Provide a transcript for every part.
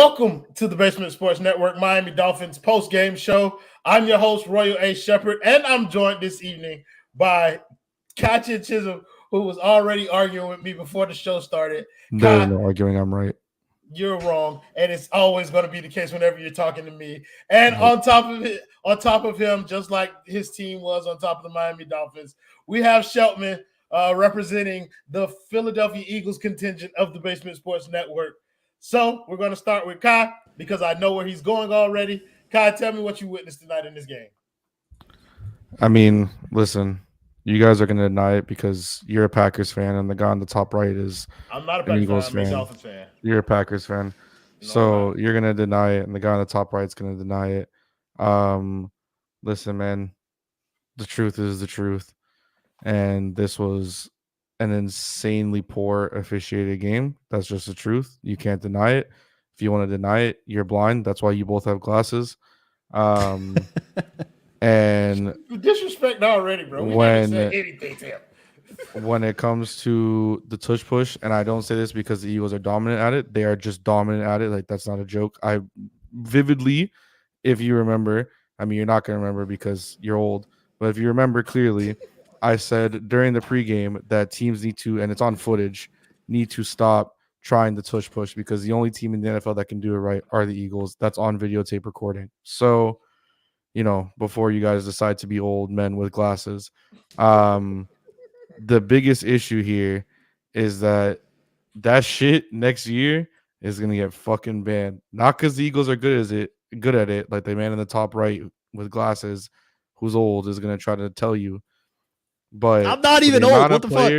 Welcome to the Basement Sports Network Miami Dolphins post-game show. I'm your host, Royal A. Shepherd, and I'm joined this evening by Katya Chisholm, who was already arguing with me before the show started. There's no arguing. I'm right. You're wrong, and it's always going to be the case whenever you're talking to me. And on top of him, just like his team was on top of the Miami Dolphins, we have Sheltman representing the Philadelphia Eagles contingent of the Basement Sports Network. So we're going to start with Kai because I know where he's going already. Kai, tell me what you witnessed tonight in this game. I mean, listen, you guys are going to deny it because you're a Packers fan, and the guy on the top right is I'm not a Packers Eagles fan. I'm a fan. Dolphins fan. You're a Packers fan. No, so you're going to deny it, and the guy on the top right is going to deny it. Listen, man, the truth is the truth. And this was an insanely poor officiated game. That's just the truth. You can't deny it. If you want to deny it, you're blind. That's why you both have glasses. And disrespect already, bro. We haven't said anything to him. When it comes to the tush push, and I don't say this because the Eagles are dominant at it, they are just dominant at it. Like, that's not a joke. I vividly, if you remember, I mean, you're not going to remember because you're old, but if you remember clearly, I said during the pregame that teams need to, and it's on footage, need to stop trying the tush push because the only team in the NFL that can do it right are the Eagles. That's on videotape recording. So, before you guys decide to be old men with glasses, the biggest issue here is that shit next year is gonna get fucking banned. Not because the Eagles are good at it, like the man in the top right with glasses, who's old, is gonna try to tell you. But I'm not even old. What the fuck?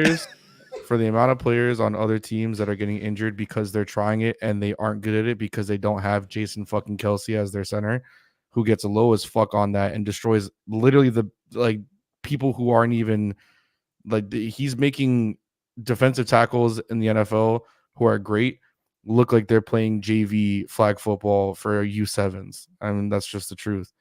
For the amount of players on other teams that are getting injured because they're trying it and they aren't good at it because they don't have Jason fucking Kelsey as their center, who gets low as fuck on that and destroys literally the people who aren't even he's making defensive tackles in the NFL who are great look like they're playing JV flag football for U7s. I mean, that's just the truth.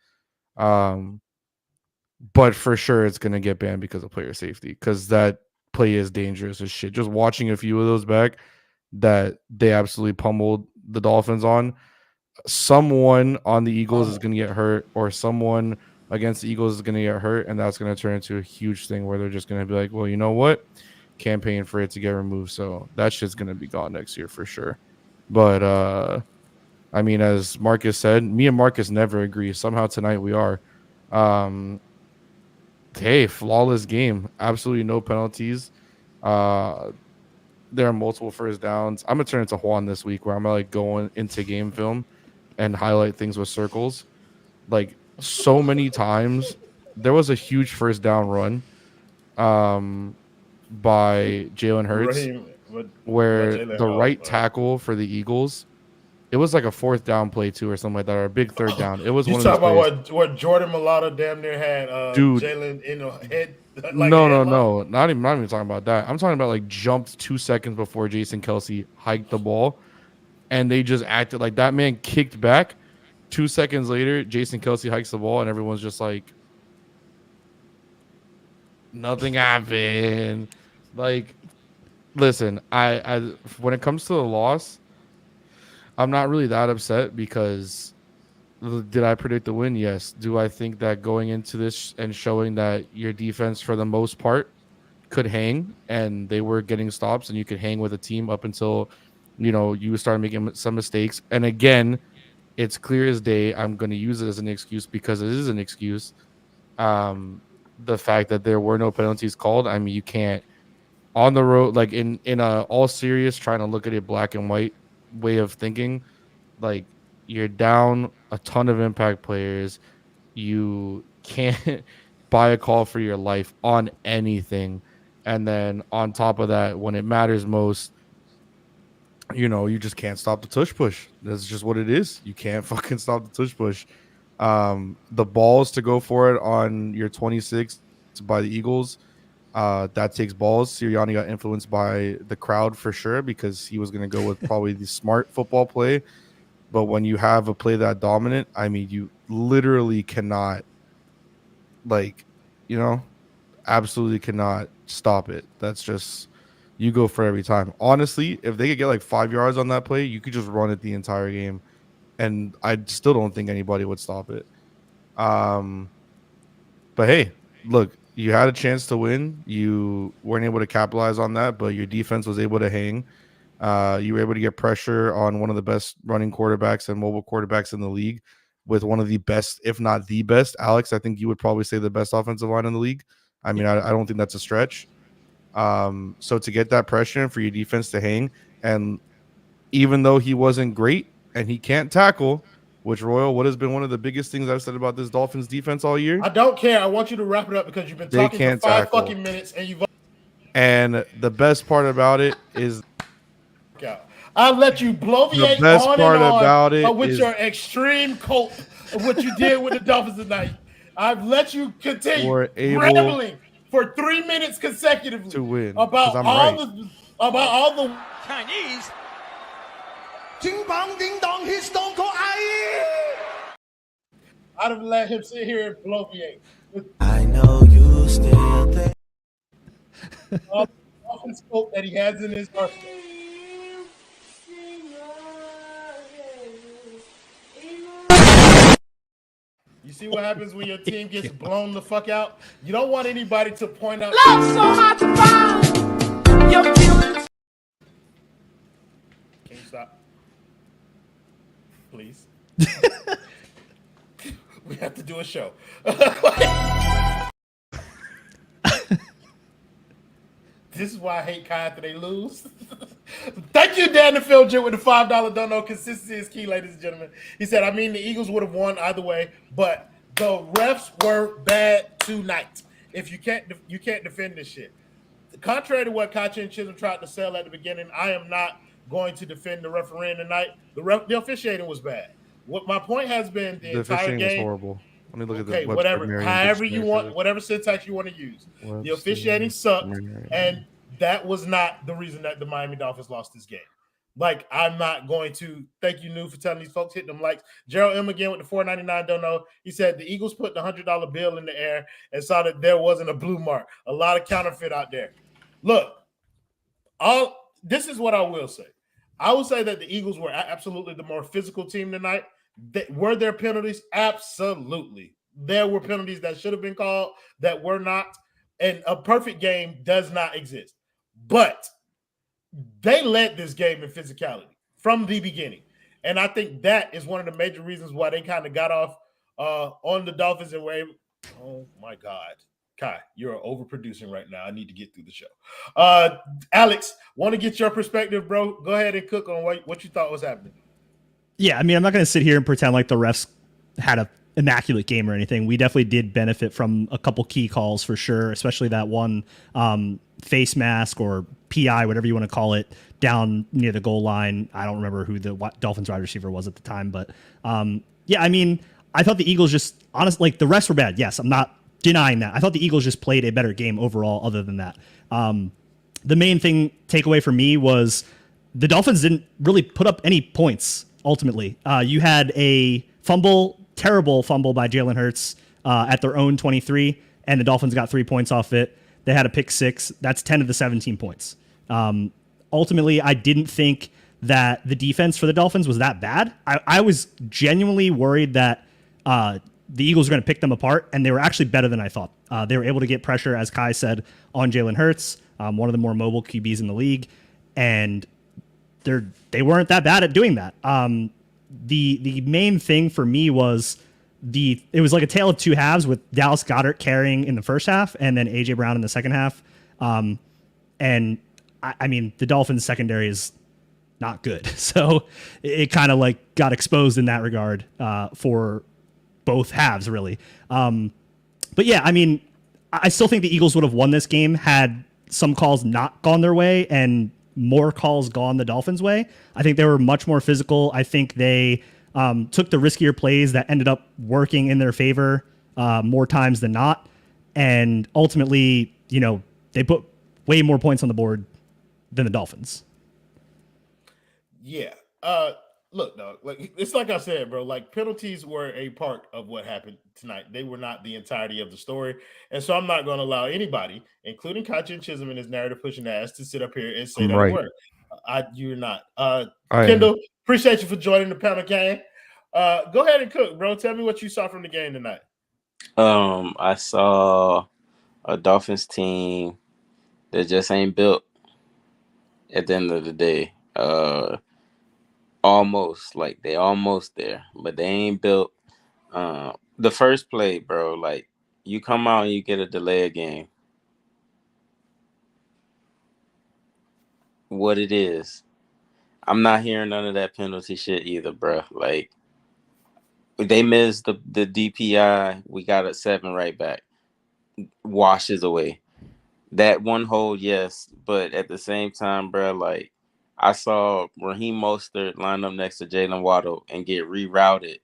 But for sure, it's going to get banned because of player safety, because that play is dangerous as shit. Just watching a few of those back that they absolutely pummeled the Dolphins on. Someone on the Eagles is going to get hurt, or someone against the Eagles is going to get hurt, and that's going to turn into a huge thing where they're just going to be like, well, you know what? Campaign for it to get removed. So that shit's going to be gone next year for sure. But, I mean, as Marcus said, me and Marcus never agree. Somehow tonight we are. Hey, flawless game. Absolutely no penalties. There are multiple first downs. I'm going to turn it to Juan this week where I'm going to go into game film and highlight things with circles. Like, so many times, there was a huge first down run by Jalen Hurts where the right tackle for the Eagles, it was like a fourth down play too or something like that, or a big third down. It was one of those plays. You talking about what Jordan Mailata damn near had Jaylen in the head? No. Not even talking about that. I'm talking about jumped 2 seconds before Jason Kelsey hiked the ball, and they just acted like that man kicked back. 2 seconds later, Jason Kelsey hikes the ball, and everyone's just like, nothing happened. Listen, I when it comes to the loss, I'm not really that upset because did I predict the win? Yes. Do I think that going into this and showing that your defense for the most part could hang and they were getting stops and you could hang with a team up until, you started making some mistakes. And again, it's clear as day. I'm going to use it as an excuse because it is an excuse. The fact that there were no penalties called. I mean, you can't on the road, in a all serious, trying to look at it black and white way of thinking, you're down a ton of impact players. You can't buy a call for your life on anything. And then on top of that, when it matters most, you just can't stop the tush push. That's just what it is. You can't fucking stop the tush push. The balls to go for it on your 26 by the Eagles, that takes balls. Sirianni got influenced by the crowd for sure because he was going to go with probably the smart football play. But when you have a play that dominant, I mean, you literally cannot, absolutely cannot stop it. That's just, you go for every time. Honestly, if they could get 5 yards on that play, you could just run it the entire game. and I still don't think anybody would stop it. But hey, look, you had a chance to win. You weren't able to capitalize on that, but your defense was able to hang. You were able to get pressure on one of the best running quarterbacks and mobile quarterbacks in the league with one of the best, if not the best. Alex, I think you would probably say the best offensive line in the league. I mean, I don't think that's a stretch. So to get that pressure and for your defense to hang, and even though he wasn't great and he can't tackle, which Royal, what has been one of the biggest things I've said about this Dolphins defense all year? I don't care. I want you to wrap it up because you've been talking for 5 fucking minutes and you've. And the best part about it is, I'll let you bloviate the best on part and on about it with is, your extreme cope of what you did with the Dolphins tonight. I've let you continue rambling for 3 minutes consecutively to win about all the Chinese. Ding bong, ding dong, his stone cold eye. I'd have let him sit here and bloviate. I know you still there. All the scope that he has in his arsenal. You see what happens when your team gets blown the fuck out? You don't want anybody to point out. Love so hard to find your feelings. Can you stop? Please. We have to do a show. This is why I hate Kai after they lose. Thank you, Dan the Field with the $5 don't know. Consistency is key, ladies and gentlemen. He said, I mean, the Eagles would have won either way, but the refs were bad tonight. If you can't defend this shit. Contrary to what Kachi and Chisholm tried to sell at the beginning, I am not going to defend the refereeing tonight. The officiating was bad. What my point has been the entire game was horrible. Let me look at the whatever, however you want, whatever syntax you want to use. The officiating sucked, and that was not the reason that the Miami Dolphins lost this game. Like, I'm not going to thank you, New, for telling these folks, hit them likes. Gerald M again with the $4.99 don't know. He said the Eagles put the $100 bill in the air and saw that there wasn't a blue mark. A lot of counterfeit out there. Look, this is what I will say. I will say that the Eagles were absolutely the more physical team tonight. Were there penalties? Absolutely. There were penalties that should have been called that were not. And a perfect game does not exist. But they led this game in physicality from the beginning. And I think that is one of the major reasons why they kind of got off on the Dolphins and were able. Oh, my God. Kai, you're overproducing right now. I need to get through the show. Alex, want to get your perspective, bro? Go ahead and cook on what you thought was happening. Yeah, I mean, I'm not going to sit here and pretend like the refs had an immaculate game or anything. We definitely did benefit from a couple key calls for sure, especially that one face mask or PI, whatever you want to call it, down near the goal line. I don't remember who the Dolphins wide receiver was at the time, but yeah, I mean, I thought the Eagles just, honestly, like the refs were bad. Yes, I'm not denying that. I thought the Eagles just played a better game overall other than that. The main takeaway for me was the Dolphins didn't really put up any points. Ultimately, you had a terrible fumble by Jalen Hurts at their own 23, and the Dolphins got 3 points off it. They had a pick six. That's 10 of the 17 points. Ultimately, I didn't think that the defense for the Dolphins was that bad. I was genuinely worried that the Eagles were going to pick them apart, and they were actually better than I thought. They were able to get pressure, as Kai said, on Jalen Hurts, one of the more mobile QBs in the league, and they weren't that bad at doing that. The main thing for me was it was like a tale of two halves with Dallas Goedert carrying in the first half and then AJ Brown in the second half. And I mean, the Dolphins secondary is not good. So it kind of like got exposed in that regard for both halves, really. But yeah, I mean, I still think the Eagles would have won this game had some calls not gone their way and more calls gone the Dolphins' way. I think they were much more physical. I think they took the riskier plays that ended up working in their favor more times than not. And ultimately, they put way more points on the board than the Dolphins. Yeah. Look, dog, like it's like I said, bro, like penalties were a part of what happened tonight. They were not the entirety of the story. And so I'm not going to allow anybody, including Kachi and Chisholm in his narrative pushing ass, to sit up here and say that word. You're not. Kendall, appreciate you for joining the panel, Kane. Go ahead and cook, bro. Tell me what you saw from the game tonight. I saw a Dolphins team that just ain't built at the end of the day. Almost like they almost there, but they ain't built. The first play, bro, like you come out and you get a delay of game. What it is, I'm not hearing none of that penalty shit either, bro. Like they missed the DPI, we got a 7 right back. Washes away. That one hold, yes, but at the same time, bro, like I saw Raheem Mostert line up next to Jaylen Waddle and get rerouted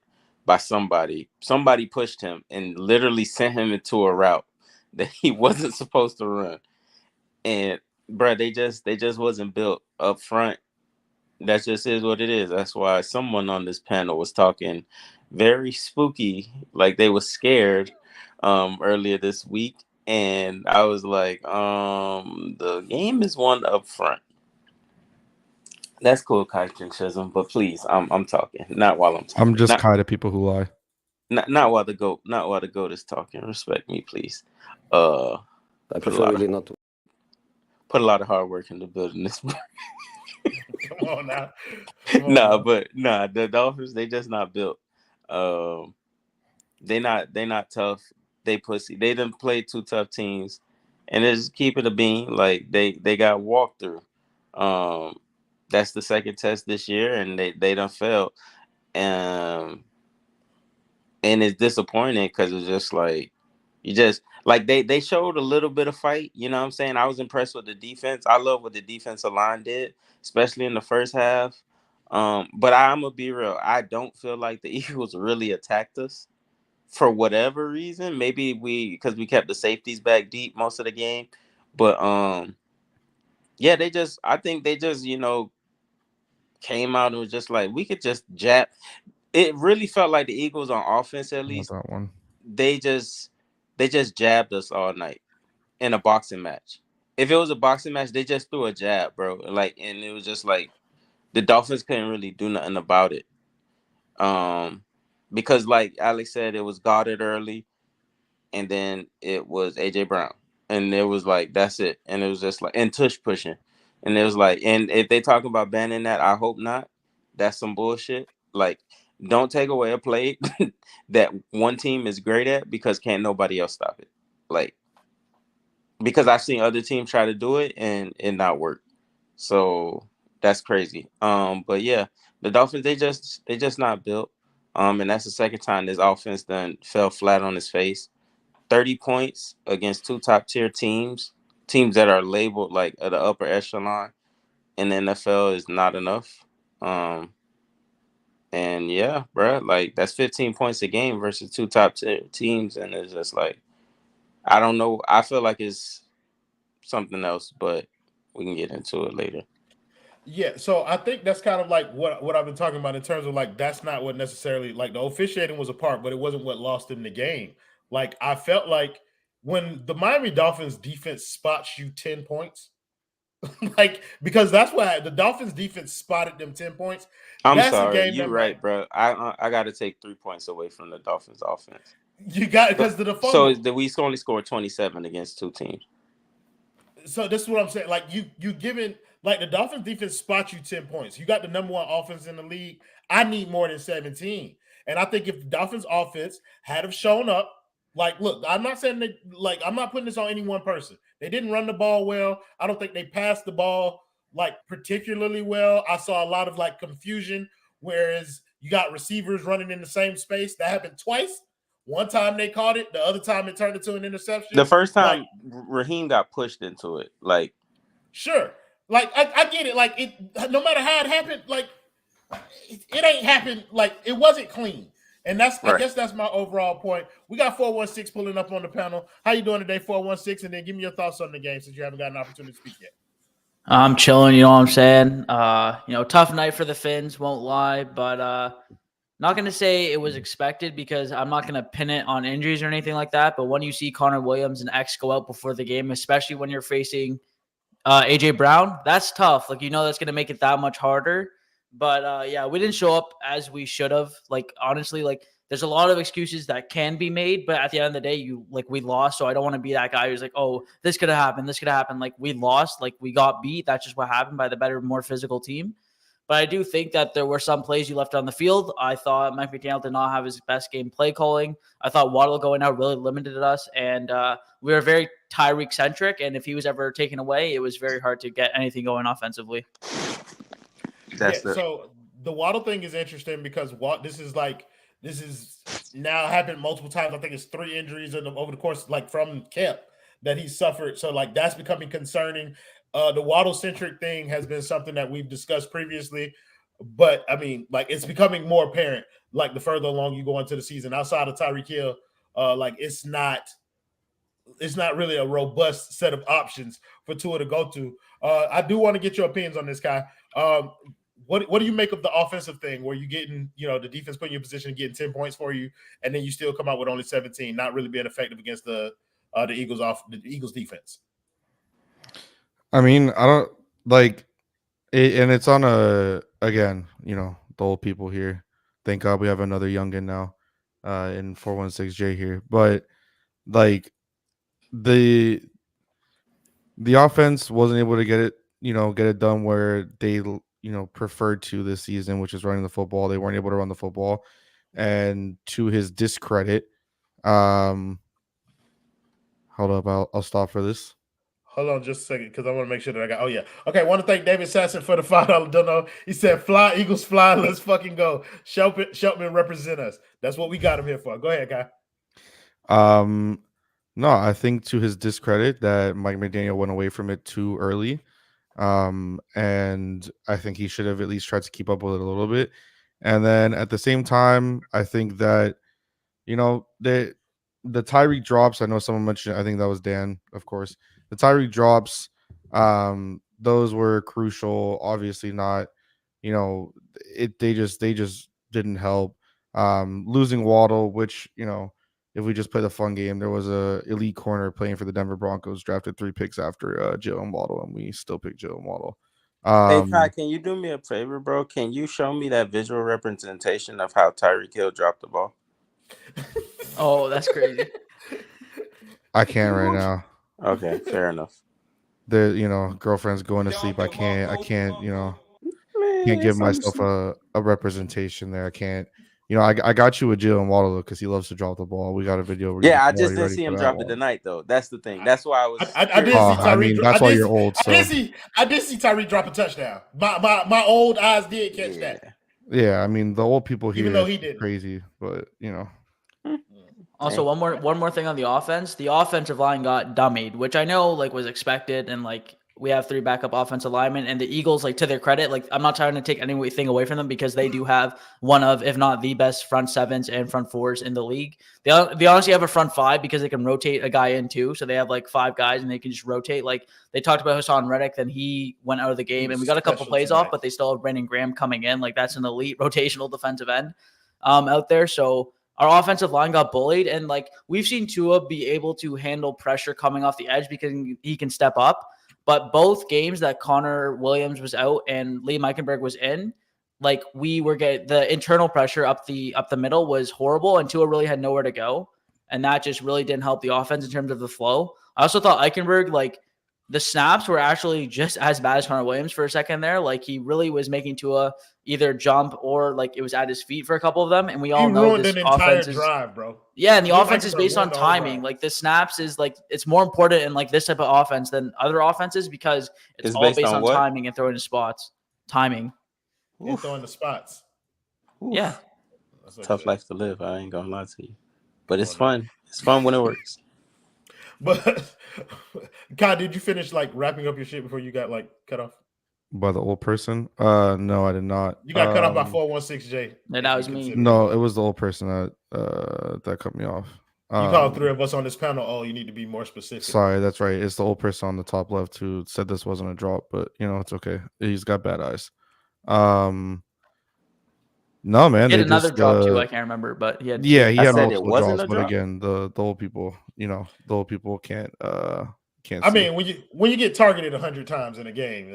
by somebody. Somebody pushed him and literally sent him into a route that he wasn't supposed to run. And bro, they just wasn't built up front. That just is what it is. That's why someone on this panel was talking very spooky, like they were scared earlier this week. And I was like, the game is won up front. That's cool, Kite and Chisholm, but please, I'm talking. Not while I'm talking. I'm just kind of people who lie. Not while the goat is talking. Respect me, please. I prefer really not to. Put a lot of hard work into building this. Come on now. The Dolphins, they just not built. They not tough. They pussy. They didn't play 2 tough teams, and they just keep it a bean. Like they got walked through. That's the second test this year, and they done failed. And it's disappointing because it's just like you just like they showed a little bit of fight. You know what I'm saying? I was impressed with the defense. I love what the defensive line did, especially in the first half. But I'm gonna be real. I don't feel like the Eagles really attacked us. For whatever reason, maybe because we kept the safeties back deep most of the game, but yeah, I think they just came out and was just like we could just jab. It really felt like the Eagles on offense, at least That one. they just jabbed us all night in a boxing match. If it was a boxing match, they just threw a jab, bro. Like, and it was just like the Dolphins couldn't really do nothing about it. Because like Alex said, it was Goddard early, and then it was AJ Brown, and it was like that's it, and it was just like and tush pushing, and it was like, and if they talk about banning that, I hope not. That's some bullshit. Like, don't take away a play that one team is great at because can't nobody else stop it. Like, because I've seen other teams try to do it and it not work. So that's crazy. But yeah, the Dolphins they just not built. And that's the second time this offense then fell flat on his face. 30 points against 2 top-tier teams that are labeled like at the upper echelon in the NFL is not enough. And yeah, bro, like that's 15 points a game versus 2 top-tier teams, and it's just like I don't know. I feel like it's something else, but we can get into it later. Yeah, so I think that's kind of like what I've been talking about in terms of like that's not what necessarily like the officiating was a part, but it wasn't what lost them the game. Like I felt like when the Miami Dolphins defense spots you 10 points, like because that's why the Dolphins defense spotted them 10 points. I'm That's sorry, a game you're right, bro. I got to take 3 points away from the Dolphins offense. You got because the fumble. So we only scored 27 against 2 teams. So this is what I'm saying. Like you given like the Dolphins defense spots you 10 points. You got the number 1 offense in the league. I need more than 17. And I think if the Dolphins offense had have shown up, like, look, I'm not saying that, like, I'm not putting this on any one person. They didn't run the ball well. I don't think they passed the ball like particularly well. I saw a lot of like confusion, whereas you got receivers running in the same space. That happened twice. One time they caught it, the other time it turned into an interception. The first time Raheem got pushed into it, like sure. Like I get it. Like it, no matter how it happened, like it ain't happened. Like it wasn't clean, and that's right. I guess that's my overall point. We got 416 pulling up on the panel. How you doing today, 416? And then give me your thoughts on the game since you haven't got an opportunity to speak yet. I'm chilling. You know what I'm saying? Tough night for the Fins. Won't lie, but not going to say it was expected because I'm not going to pin it on injuries or anything like that. But when you see Connor Williams and X go out before the game, especially when you're facing AJ Brown, that's tough. Like, that's going to make it that much harder. But yeah, we didn't show up as we should have. Like, honestly, like there's a lot of excuses that can be made, but at the end of the day, we lost. So I don't want to be that guy who's like, oh, this could have happened. This could have happened. Like, we lost, like we got beat. That's just what happened by the better, more physical team. But I do think that there were some plays you left on the field. I thought Mike McDaniel did not have his best game play calling. I thought Waddle going out really limited us. And we were very Tyreek centric. And if he was ever taken away, it was very hard to get anything going offensively. So the Waddle thing is interesting because this is now happened multiple times. I think it's 3 injuries over the course, like from camp, that he suffered. So like that's becoming concerning. The Waddle centric thing has been something that we've discussed previously, but I mean, like it's becoming more apparent. Like the further along you go into the season, outside of Tyreek Hill, like it's not really a robust set of options for Tua to go to. I do want to get your opinions on this, Kai. What do you make of the offensive thing where you getting, the defense putting you in position getting 10 points for you, and then you still come out with only 17, not really being effective against the Eagles defense? I mean, I don't like it, and it's on again, the old people here. Thank God we have another youngin now in 416J here. But like the offense wasn't able to get it done where they preferred to this season, which is running the football. They weren't able to run the football. And to his discredit, hold up, I'll stop for this. Hold on just a second because I want to make sure that I got. Oh, yeah. Okay. I want to thank David Sasson for the $5 dono. He said, fly, Eagles fly. Let's fucking go. Shelton represent us. That's what we got him here for. Go ahead, guy. No, I think to his discredit that Mike McDaniel went away from it too early. And I think he should have at least tried to keep up with it a little bit. And then at the same time, I think that, the Tyreek drops, I know someone mentioned, I think that was Dan, of course. The Tyreek drops, those were crucial. Obviously not, they just didn't help. Losing Waddle, which, if we just play the fun game, there was a elite corner playing for the Denver Broncos, drafted 3 picks after Jaylen Waddle, and we still picked Jaylen Waddle. Hey, Kai, can you do me a favor, bro? Can you show me that visual representation of how Tyreek Hill dropped the ball? Oh, that's crazy. I can't right now. Okay, fair enough. The girlfriend's going to sleep. I can't can't give myself a representation there. I can't. I got you with Jalen Waddle because he loves to drop the ball. We got a video. Yeah, I just didn't see him drop it tonight though. That's the thing. That's why I was. I did see Tyreek. I mean, that's why you're old. So. I did see Tyreek drop a touchdown. My old eyes did catch that. Yeah, I mean the old people here. Even though he did crazy, but Also, one more thing on the offense. The offensive line got dummied, which I know was expected, and we have 3 backup offensive linemen, and the Eagles, to their credit, I'm not trying to take anything away from them because they do have one of, if not the best front 7s and front 4s in the league. They honestly have a front 5 because they can rotate a guy in too. So they have 5 guys and they can just rotate. They talked about Hassan Reddick, then he went out of the game and we got a couple plays off, but they still have Brandon Graham coming in. That's an elite rotational defensive end out there. So our offensive line got bullied, and we've seen Tua be able to handle pressure coming off the edge because he can step up. But both games that Connor Williams was out and Lee Meikenberg was in, we were getting the internal pressure up the middle was horrible, and Tua really had nowhere to go, and that just really didn't help the offense in terms of the flow. I also thought Eichenberg, the snaps were actually just as bad as Connor Williams for a second there. He really was making Tua either jump or it was at his feet for a couple of them. And we all know this offense is drive, bro. Yeah, and the offense is based on timing. The snaps is it's more important in this type of offense than other offenses because it's all based on timing and throwing the spots. Timing. And throwing the spots. Oof. Yeah. Tough life to live. I ain't gonna lie to you. But it's fun. It's fun when it works. But Kai, did you finish wrapping up your shit before you got cut off? By the old person? No, I did not. You got cut off by 416J. Yeah, that was me. No, it was the old person that cut me off. You called 3 of us on this panel. Oh, you need to be more specific. Sorry, that's right. It's the old person on the top left who said this wasn't a drop, but it's okay. He's got bad eyes. No, man. He had another drop too. I can't remember, but he had. Yeah, he had multiple it wasn't drops. a drop? But again, the old people, the old people can't. I mean, when you get targeted 100 times in a game,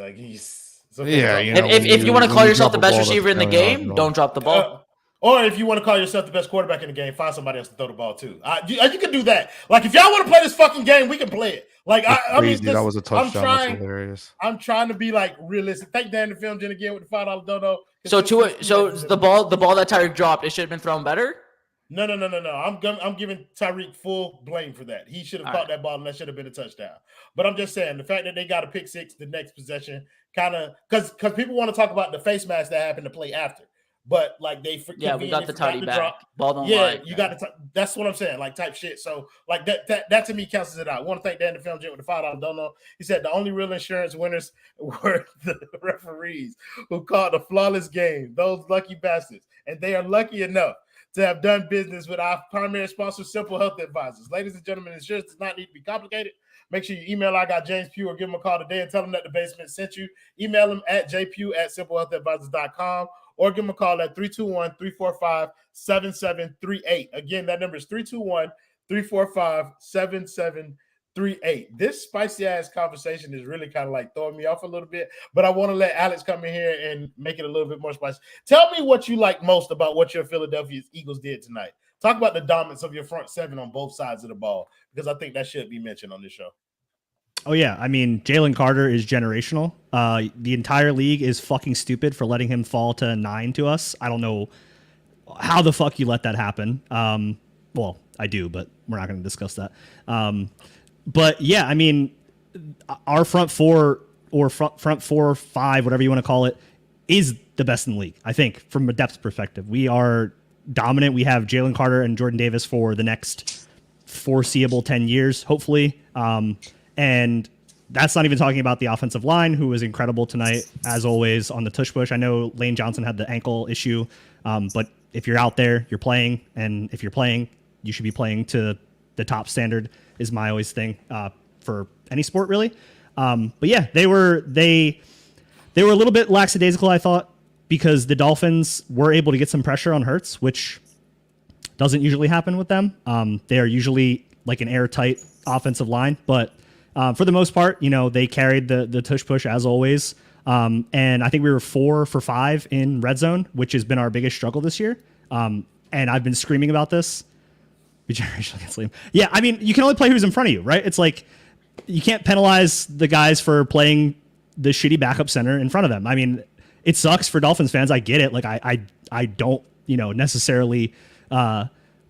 So Yeah, if you want to call yourself the best drop a ball, receiver in the that's failing game, off, don't drop the ball. or if you want to call yourself the best quarterback in the game, find somebody else to throw the ball to. You can do that. Like, if y'all want to play this fucking game, we can play it. Like, I mean, that was a touchdown. That's hilarious. I'm trying to be like realistic. Thank Dan the film again with the $5 dono. So the ball that Tyreek dropped, it should have been thrown better. No. I'm giving Tyreek full blame for that. He should have caught that ball, and that should have been a touchdown. But I'm just saying, the fact that they got a pick six the next possession, kind of because people want to talk about the face mask that happened to play after. But like we got the tidy back. Ball don't lie. You got the that's what I'm saying, like type shit. So like that to me cancels it out. I want to thank Dan the film with the $5 dono. He said the only real insurance winners were the referees who called a flawless game. Those lucky bastards, and they are lucky enough to have done business with our primary sponsor, Simple Health Advisors. Ladies and gentlemen, insurance does not need to be complicated. Make sure you email I got James Pugh or give him a call today and tell him that the basement sent you. Email him at jpugh@simplehealthadvisors.com or give him a call at 321-345-7738. Again, that number is 321-345-7738. This spicy ass conversation is really kind of like throwing me off a little bit, but I want to let Alex come in here and make it a little bit more spicy. Tell me what you like most about what your Philadelphia Eagles did tonight. Talk about the dominance of your front seven on both sides of the ball, because I think that should be mentioned on this show. Oh, yeah. I mean, Jalen Carter is generational. The entire league is fucking stupid for letting him fall to 9 to us. I don't know how the fuck you let that happen. Well, I do, but we're not going to discuss that. But, yeah, I mean, our front four or front 4 or 5, whatever you want to call it, is the best in the league, I think, from a depth perspective. We are dominant. We have Jalen Carter and Jordan Davis for the next foreseeable 10 years, hopefully. And that's not even talking about the offensive line, who was incredible tonight, as always, on the tush push. I know Lane Johnson had the ankle issue, but if you're out there, you're playing. And if you're playing, you should be playing to the top standard, is my always thing for any sport, really. But yeah, they were a little bit lackadaisical, I thought, because the Dolphins were able to get some pressure on Hurts, which doesn't usually happen with them. They are usually like an airtight offensive line, but for the most part, they carried the tush push as always. And I think we were 4 for 5 in red zone, which has been our biggest struggle this year. And I've been screaming about this. Yeah, I mean, you can only play who's in front of you, right? It's like you can't penalize the guys for playing the shitty backup center in front of them. I mean, it sucks for Dolphins fans. I get it. Like I don't, necessarily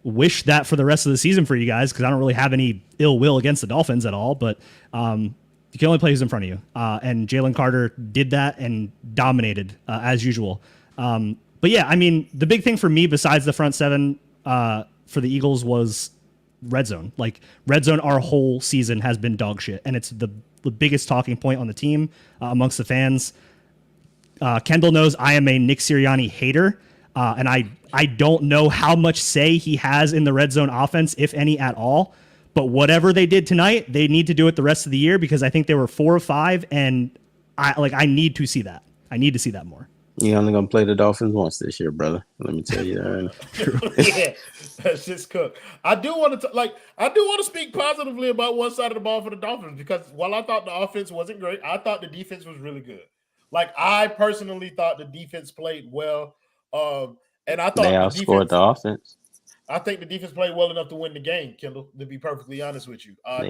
wish that for the rest of the season for you guys, because I don't really have any ill will against the Dolphins at all. But you can only play who's in front of you. And Jalen Carter did that and dominated as usual. But yeah, I mean, the big thing for me besides the front seven for the Eagles was red zone. Like red zone, our whole season has been dog shit, and it's the biggest talking point on the team amongst the fans. Kendall knows I am a Nick Sirianni hater, and I don't know how much say he has in the red zone offense, if any at all. But whatever they did tonight, they need to do it the rest of the year, because I think they were 4 or 5, and I need to see that. I need to see that more. You're only gonna play the Dolphins once this year, brother. Let me tell you that. Yeah, that's just cooked. I do want to speak positively about one side of the ball for the Dolphins, because while I thought the offense wasn't great, I thought the defense was really good. Like, I personally thought the defense played well, and I thought they outscored the offense. I think the defense played well enough to win the game, Kendall, to be perfectly honest with you. I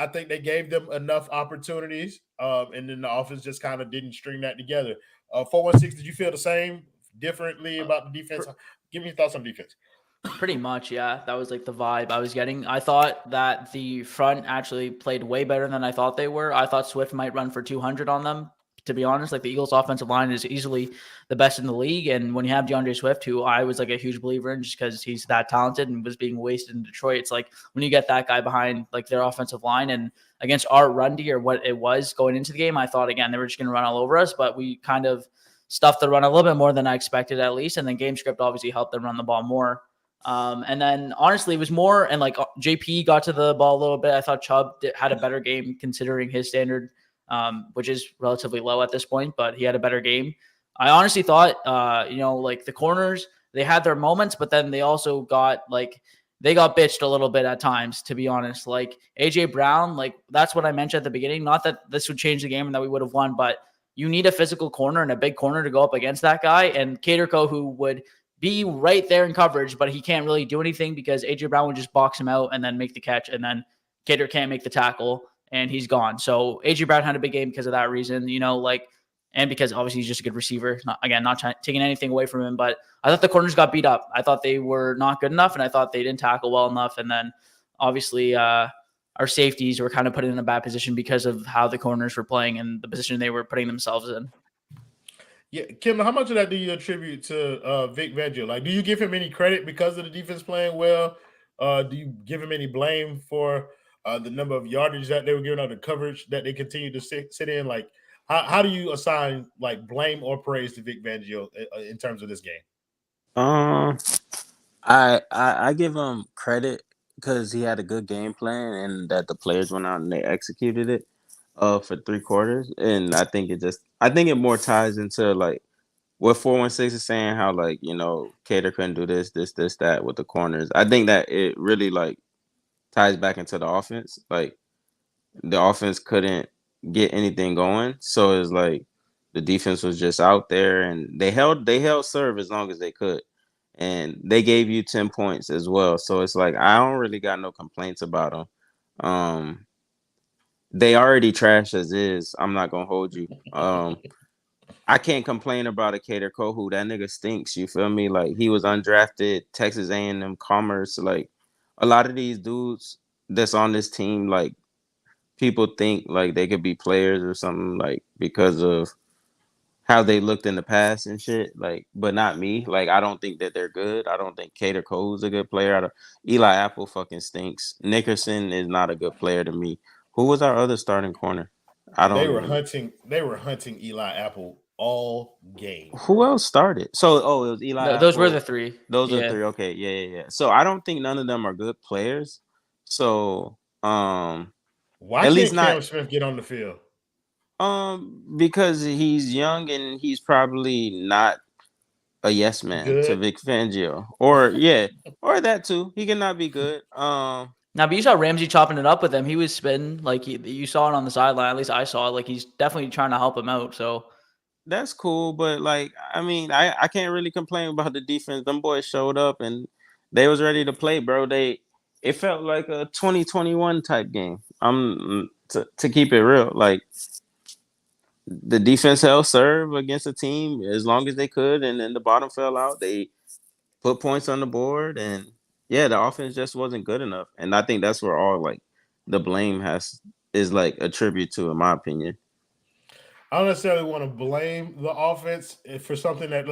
think they gave them enough opportunities, and then the offense just kind of didn't string that together. 416, did you feel the same, differently about the defense? Give me your thoughts on defense. Pretty much, yeah. That was like the vibe I was getting. I thought that the front actually played way better than I thought they were. I thought Swift might run for 200 on them. To be honest, like the Eagles' offensive line is easily the best in the league. And when you have DeAndre Swift, who I was like a huge believer in just because he's that talented and was being wasted in Detroit, it's like when you get that guy behind like their offensive line, and against our run D or what it was going into the game, I thought, again, they were just going to run all over us, but we kind of stuffed the run a little bit more than I expected, at least. And then game script obviously helped them run the ball more. And then honestly, it was more, and like JP got to the ball a little bit. I thought Chubb had a better game considering his standard, which is relatively low at this point, but he had a better game. I honestly thought, like the corners, they had their moments, but then they also got like they got bitched a little bit at times, to be honest. Like AJ Brown, like that's what I mentioned at the beginning. Not that this would change the game and that we would have won, but you need a physical corner and a big corner to go up against that guy. And Caterco, who would be right there in coverage, but he can't really do anything because AJ Brown would just box him out and then make the catch, and then Cater can't make the tackle and he's gone. So AJ Brown had a big game because of that reason, and because obviously he's just a good receiver. Not taking anything away from him, but I thought the corners got beat up. I thought they were not good enough, and I thought they didn't tackle well enough. And then obviously our safeties were kind of put in a bad position because of how the corners were playing and the position they were putting themselves in. Yeah, Kim, how much of that do you attribute to Vic Fangio? Like, do you give him any credit because of the defense playing well? Do you give him any blame for the number of yardage that they were giving out, the coverage that they continue to sit in? Like, how do you assign like blame or praise to Vic Fangio in terms of this game? I give him credit because he had a good game plan and that the players went out and they executed it for 3 quarters. And I think it more ties into like what 416 is saying, how like, Cater couldn't do this, that with the corners. I think that it really like ties back into the offense. Like the offense couldn't get anything going. So it's like the defense was just out there and they held serve as long as they could. And they gave you 10 points as well. So it's like I don't really got no complaints about them. They already trash as is. I'm not gonna hold you. I can't complain about a Cater Kohu. That nigga stinks. You feel me? Like he was undrafted, Texas A&M Commerce. Like a lot of these dudes that's on this team, like people think like they could be players or something, like because of how they looked in the past and shit, like, but not me. Like, I don't think that they're good. I don't think Cater Cole's a good player. Eli Apple fucking stinks. Nickerson is not a good player to me. Who was our other starting corner? They were hunting Eli Apple all game. Who else started? So, it was Eli Apple. Those were the 3. Those are 3. Okay, yeah. So I don't think none of them are good players. So, why can't Cam Smith get on the field? Because he's young and he's probably not a yes man to Vic Fangio, or that too. He cannot be good. Now, but you saw Ramsey chopping it up with him. He was spitting, like you saw it on the sideline. At least I saw it. Like he's definitely trying to help him out. So that's cool. But like, I mean, I can't really complain about the defense. Them boys showed up and they was ready to play, bro. It felt like a 2021 type game. To keep it real, like. The defense held serve against a team as long as they could, and then the bottom fell out. They put points on the board, and the offense just wasn't good enough. And I think that's where all like the blame is like attributed to, in my opinion. I don't necessarily want to blame the offense for something that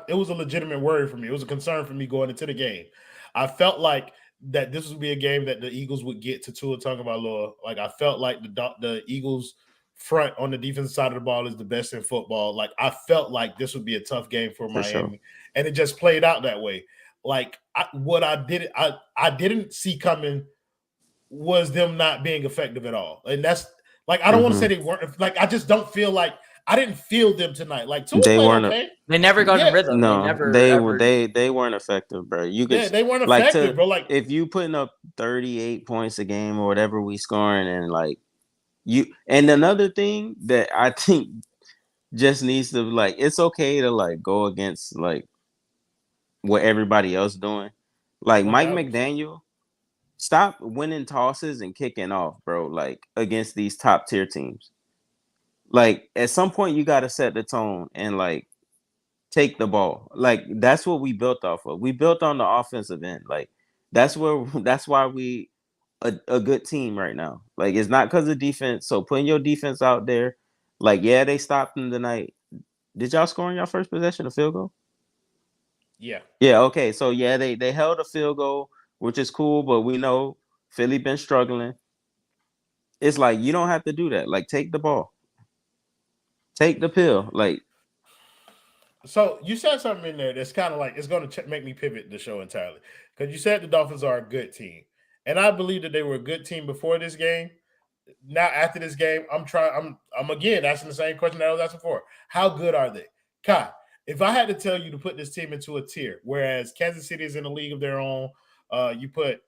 it was a legitimate worry for me. It was a concern for me going into the game. I felt like that this would be a game that the Eagles would get to Tua Tagovailoa. Like I felt like the Eagles front on the defensive side of the ball is the best in football. Like I felt like this would be a tough game for Miami, sure. And it just played out that way. Like I didn't see coming was them not being effective at all, and that's like I don't want to say they weren't. Like I just don't feel like I didn't feel them tonight. Like they weren't. Okay. They never got in rhythm. No, they weren't effective, bro. They weren't effective, bro. Like if you putting up 38 points a game or whatever we scoring, and like. And another thing that I think just needs to like, it's okay to like go against like what everybody else doing. Like Mike McDaniel, stop winning tosses and kicking off, bro. Like against these top tier teams. Like at some point you got to set the tone and like take the ball. Like that's what we built off of. We built on the offensive end. Like that's why we. A good team right now. Like it's not because of defense. So putting your defense out there, like they stopped them tonight. Did y'all score on your first possession a field goal? Yeah. Yeah. Okay. So they held a field goal, which is cool. But we know Philly been struggling. It's like you don't have to do that. Like take the ball, take the pill. Like. So you said something in there that's kind of like it's going to make me pivot the show entirely because you said the Dolphins are a good team. And I believe that they were a good team before this game. Now, after this game, I'm again asking the same question that I was asking before. How good are they? Kai, if I had to tell you to put this team into a tier, whereas Kansas City is in a league of their own, You put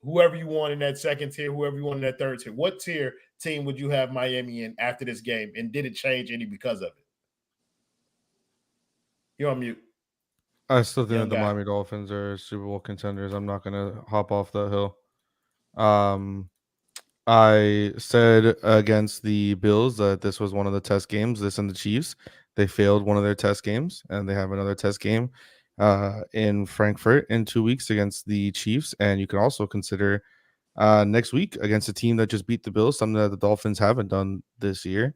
whoever you want in that second tier, whoever you want in that third tier. What tier team would you have Miami in after this game? And did it change any because of it? You're on mute. I still think Young that the guy. Miami Dolphins are Super Bowl contenders. I'm not gonna hop off that hill. I said against the Bills that this was one of the test games. This and the Chiefs, they failed one of their test games, and they have another test game in Frankfurt in 2 weeks against the Chiefs. And you can also consider next week against a team that just beat the Bills, something that the Dolphins haven't done this year.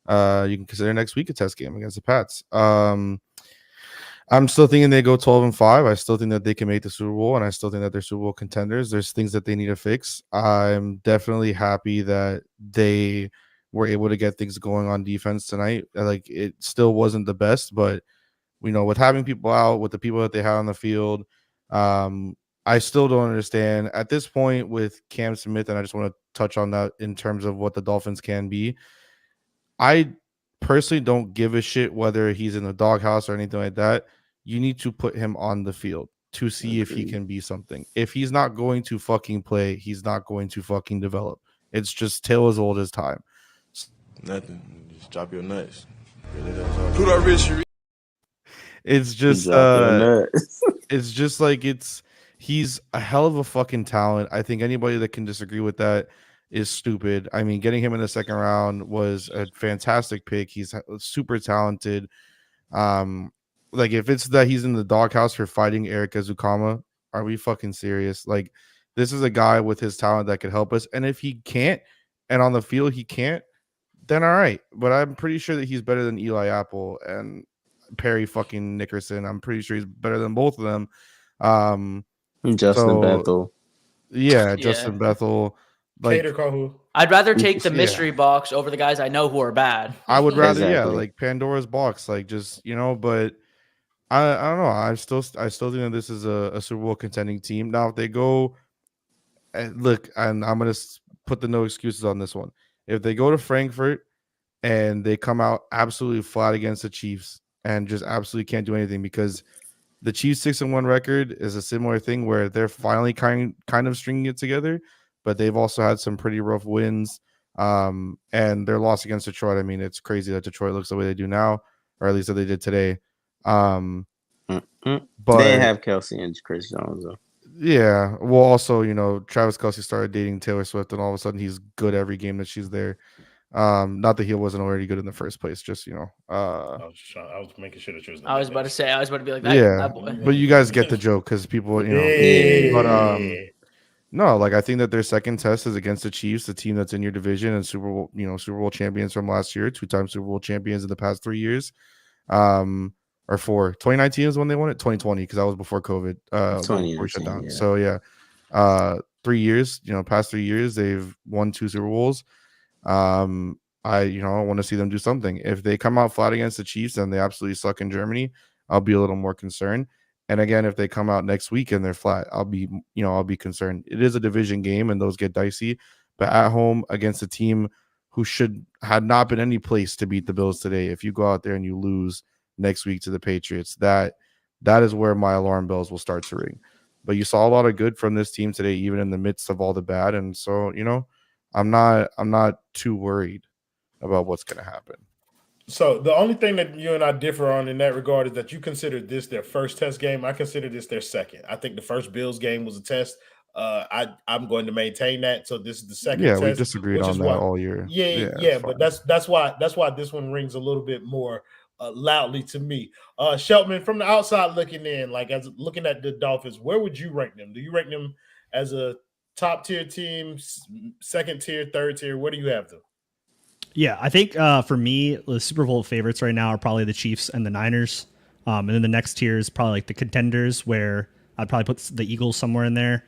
You can consider next week a test game against the Pats. I'm still thinking they go 12-5. I still think that they can make the Super Bowl, and I still think that they're Super Bowl contenders. There's things that they need to fix. I'm definitely happy that they were able to get things going on defense tonight. Like, it still wasn't the best, but with having people out, with the people that they had on the field, I still don't understand at this point with Cam Smith, and I just want to touch on that in terms of what the Dolphins can be. I personally don't give a shit whether he's in the doghouse or anything like that. You need to put him on the field to see if he can be something. If he's not going to fucking play, he's not going to fucking develop. It's just tale as old as time. Nothing. Just drop your nuts. It's just it's just like he's a hell of a fucking talent. I think anybody that can disagree with that is stupid. I mean, getting him in the second round was a fantastic pick. He's super talented. Like, if it's that he's in the doghouse for fighting Eric Ezukama, are we fucking serious? Like, this is a guy with his talent that could help us. And if he can't, and on the field he can't, then all right. But I'm pretty sure that he's better than Eli Apple and Perry fucking Nickerson. I'm pretty sure he's better than both of them. Justin Bethel. Yeah, Justin Bethel. Like, I'd rather take the mystery box over the guys I know who are bad. I would rather, like Pandora's box, like, just, but I don't know. I still think that this is a Super Bowl contending team. Now, if they go, look, and I'm gonna put the no excuses on this one. If they go to Frankfurt and they come out absolutely flat against the Chiefs and just absolutely can't do anything, because the Chiefs 6-1 record is a similar thing where they're finally kind of stringing it together, but they've also had some pretty rough wins. And their loss against Detroit, I mean, it's crazy that Detroit looks the way they do now, or at least that they did today. But they have Kelsey and Chris Jones, though. Yeah. Well, also, Travis Kelce started dating Taylor Swift, and all of a sudden he's good every game that she's there. Not that he wasn't already good in the first place, just I was making sure that you was. I was about to be like that. Yeah, that boy. But you guys get the joke, because people, But no, like, I think that their second test is against the Chiefs, the team that's in your division and Super Bowl champions from last year, 2-time Super Bowl champions in the past 3 years. Or 4. 2019 is when they won it. 2020, because that was before COVID. Before shut down. Yeah. So yeah, 3 years. Past 3 years, they've won 2 Super Bowls. I want to see them do something. If they come out flat against the Chiefs and they absolutely suck in Germany, I'll be a little more concerned. And again, if they come out next week and they're flat, I'll be concerned. It is a division game, and those get dicey. But at home against a team who had not been any place to beat the Bills today, if you go out there and you lose next week to the Patriots, that is where my alarm bells will start to ring. But you saw a lot of good from this team today, even in the midst of all the bad. And so, I'm not too worried about what's going to happen. So the only thing that you and I differ on in that regard is that you consider this their first test game. I consider this their second. I think the first Bills game was a test. I'm going to maintain that. So this is the second test. Yeah, we disagreed on that all year. Yeah, but that's why this one rings a little bit more loudly to me. Shelton, from the outside looking in, like, as looking at the Dolphins, where would you rank them? Do you rank them as a top tier team, second tier, third tier? Where do you have them? Yeah, I think for me, the Super Bowl favorites right now are probably the Chiefs and the Niners. And then the next tier is probably like the contenders, where I'd probably put the Eagles somewhere in there.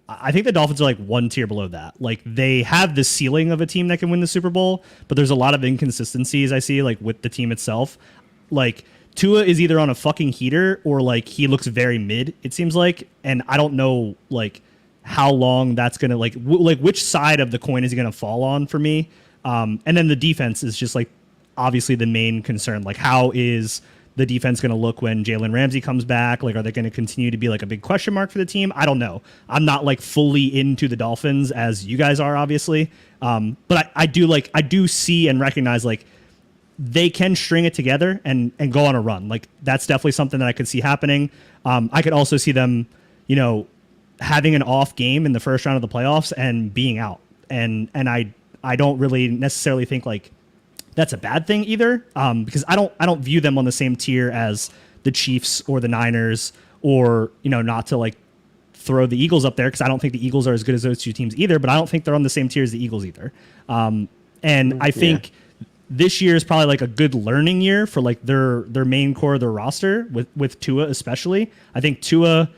I think the Dolphins are like one tier below that. Like, they have the ceiling of a team that can win the Super Bowl, but there's a lot of inconsistencies I see, like, with the team itself. Like, Tua is either on a fucking heater or, like, he looks very mid, it seems like. And I don't know, like, how long that's going to, like, which side of the coin is he going to fall on for me? And then the defense is just, like, obviously the main concern. Like, how is the defense going to look when Jalen Ramsey comes back? Like, are they going to continue to be like a big question mark for the team? I don't know. I'm not like fully into the Dolphins as you guys are, obviously. But I do see and recognize like they can string it together and go on a run. Like that's definitely something that I could see happening. I could also see them, having an off game in the first round of the playoffs and being out. And I don't really necessarily think like that's a bad thing either, because I don't view them on the same tier as the Chiefs or the Niners, or not to like throw the Eagles up there, because I don't think the Eagles are as good as those two teams either, but I don't think they're on the same tier as the Eagles either. And I think this year is probably like a good learning year for like their main core of their roster with Tua especially. I think Tua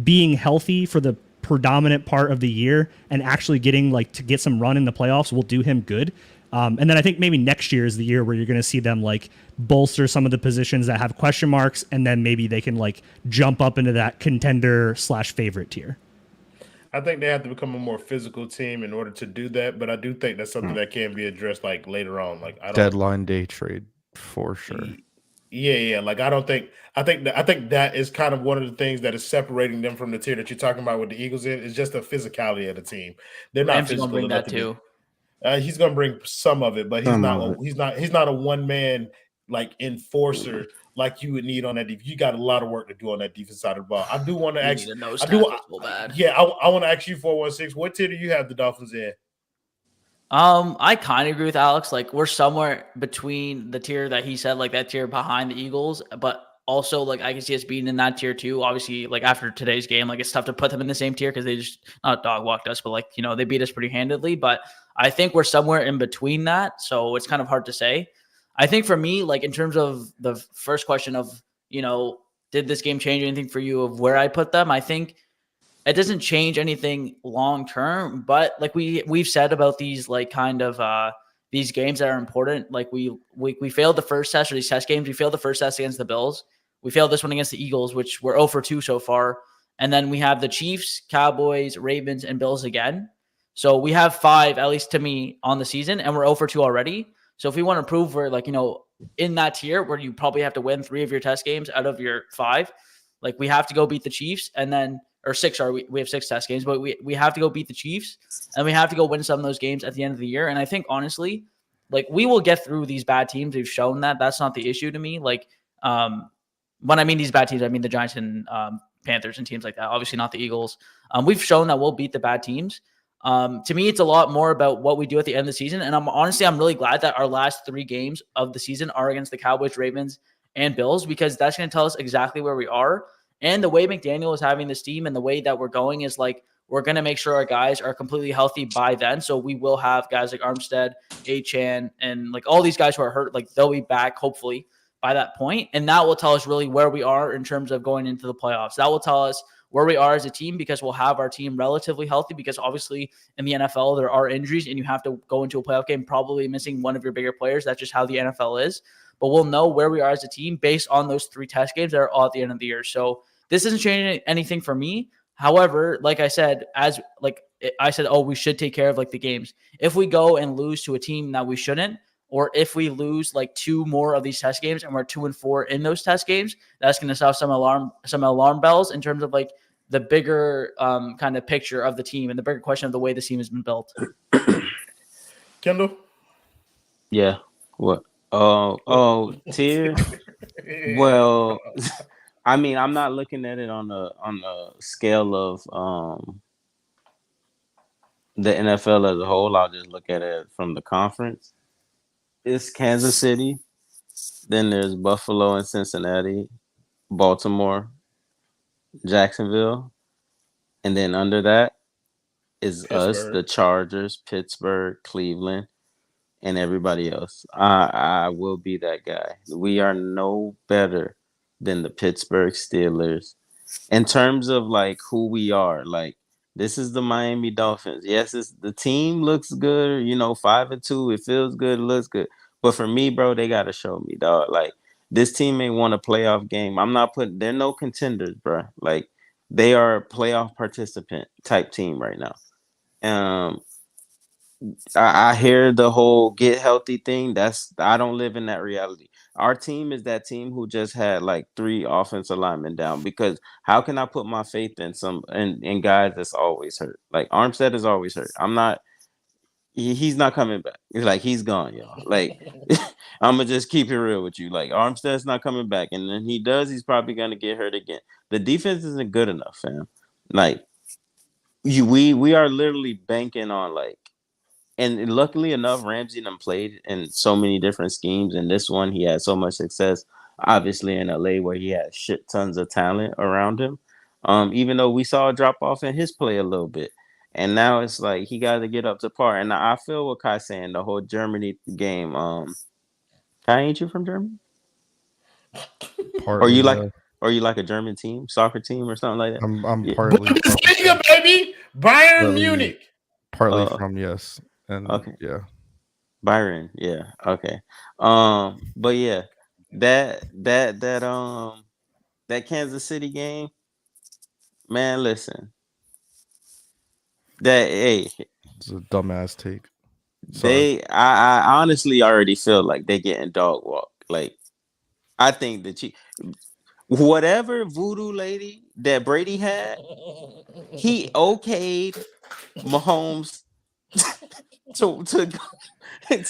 being healthy for the predominant part of the year and actually getting like to get some run in the playoffs will do him good. And then I think maybe next year is the year where you're going to see them like bolster some of the positions that have question marks, and then maybe they can like jump up into that contender / favorite tier. I think they have to become a more physical team in order to do that, but I do think that's something that can be addressed like later on. Like deadline day trade for sure. Yeah. Like I think that is kind of one of the things that is separating them from the tier that you're talking about with the Eagles. Is just the physicality of the team. They're not Ramsey physical gonna bring enough that to too. He's gonna bring some of it, but he's not a one man like enforcer like you would need on that defense. You got a lot of work to do on that defense side of the ball. I do want to ask. I want to ask you 416. What tier do you have the Dolphins in? I kind of agree with Alex. Like we're somewhere between the tier that he said, like that tier behind the Eagles, but also like I can see us being in that tier too. Obviously, like after today's game, like it's tough to put them in the same tier because they just not dog walked us, but like they beat us pretty handedly. But I think we're somewhere in between that, so it's kind of hard to say. I think for me, like in terms of the first question of did this game change anything for you of where I put them? I think it doesn't change anything long term, but like we've said about these like kind of these games that are important. Like we failed the first test, or these test games. We failed the first test against the Bills. We failed this one against the Eagles, which we're 0-2 so far. And then we have the Chiefs, Cowboys, Ravens, and Bills again. So we have 5, at least to me, on the season, and we're 0-2 already. So if we want to prove we're like, in that tier where you probably have to win 3 of your test games out of your 5, like we have to go beat the Chiefs, and then or 6 are we have 6 test games, but we have to go beat the Chiefs, and we have to go win some of those games at the end of the year. And I think honestly, like we will get through these bad teams. We've shown that. That's not the issue to me. Like when I mean these bad teams, I mean the Giants and Panthers and teams like that. Obviously not the Eagles. We've shown that we'll beat the bad teams. To me, it's a lot more about what we do at the end of the season. And I'm really glad that our last 3 games of the season are against the Cowboys, Ravens, and Bills, because that's going to tell us exactly where we are. And the way McDaniel is having this team and the way that we're going is like, we're going to make sure our guys are completely healthy by then. So we will have guys like Armstead, Achane, and like all these guys who are hurt, like they'll be back hopefully by that point. And that will tell us really where we are in terms of going into the playoffs. That will tell us where we are as a team, because we'll have our team relatively healthy, because obviously in the NFL, there are injuries and you have to go into a playoff game probably missing one of your bigger players. That's just how the NFL is. But we'll know where we are as a team based on those 3 test games that are all at the end of the year. So this isn't changing anything for me. However, like I said, we should take care of like the games. If we go and lose to a team that we shouldn't, or if we lose like 2 more of these test games and we're 2-4 in those test games, that's going to sound some alarm bells in terms of like the bigger kind of picture of the team and the bigger question of the way the team has been built. Kendall? Yeah. What? Tier? Well, I mean, I'm not looking at it on a scale of the NFL as a whole. I'll just look at it from the conference. It's Kansas City, then there's Buffalo and Cincinnati, Baltimore, Jacksonville, and then under that is us, the Chargers, Pittsburgh, Cleveland, and everybody else. I will be that guy. We are no better than the Pittsburgh Steelers in terms of like who we are. Like, this is the Miami Dolphins. Yes, the team looks good, 5-2. It feels good, it looks good. But for me, bro, they gotta show me, dog. Like, this team ain't won a playoff game. They're no contenders, bro. Like, they are a playoff participant type team right now. I hear the whole get healthy thing. I don't live in that reality. our team is that team who just had like 3 offensive linemen down. Because how can I put my faith in in guys that's always hurt? Like Armstead is always hurt. He's not coming back. It's like he's gone, y'all. Like I'm gonna just keep it real with you. Like Armstead's not coming back, and then he's probably gonna get hurt again. The defense isn't good enough, fam. Like we are literally banking on like. And luckily enough, Ramsey and them played in so many different schemes. And this one, he had so much success, obviously in LA, where he had shit tons of talent around him. Even though we saw a drop off in his play a little bit. And now it's like he got to get up to par. And I feel what Kai's saying, the whole Germany game. Kai, ain't you from Germany? Partly, Or you like a German team, soccer team or something like that? I'm partly Bundesliga, baby. Bayern Munich. Partly from, yes. And okay. Yeah. Byron, yeah, okay. But yeah, that Kansas City game, man, listen. It's a dumbass take. Sorry. I honestly already feel like they're getting dog walked. Like, I think whatever voodoo lady that Brady had, he okayed Mahomes to get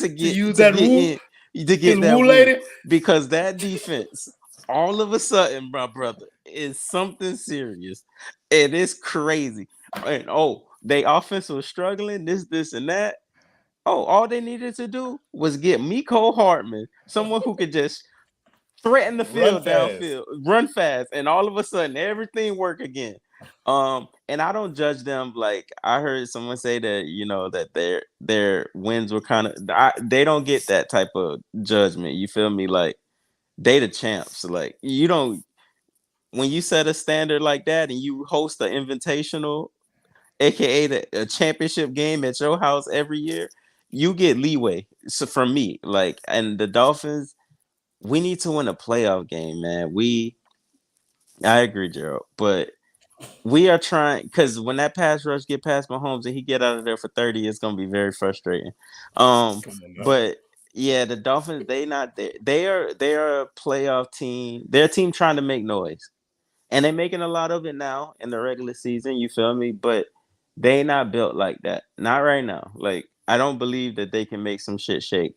that win, because that defense all of a sudden, my brother, is something serious, and it's crazy. And they offense was struggling, this and that. All they needed to do was get Mecole Hardman, someone who could just threaten the field downfield, run fast, and all of a sudden everything work again. And I don't judge them. Like I heard someone say that, that their wins were kind of, they don't get that type of judgment. You feel me? Like they the champs. Like you don't, when you set a standard like that and you host an invitational, aka a championship game at your house every year, you get leeway. So from me, like, and the Dolphins, we need to win a playoff game, man. I agree, Gerald, but we are trying, because when that pass rush get past Mahomes and he get out of there for 30, it's gonna be very frustrating. But yeah, the Dolphins, they not there. They are a playoff team. They're a team trying to make noise, and they're making a lot of it now in the regular season. You feel me? But they not built like that. Not right now. Like I don't believe that they can make some shit shake.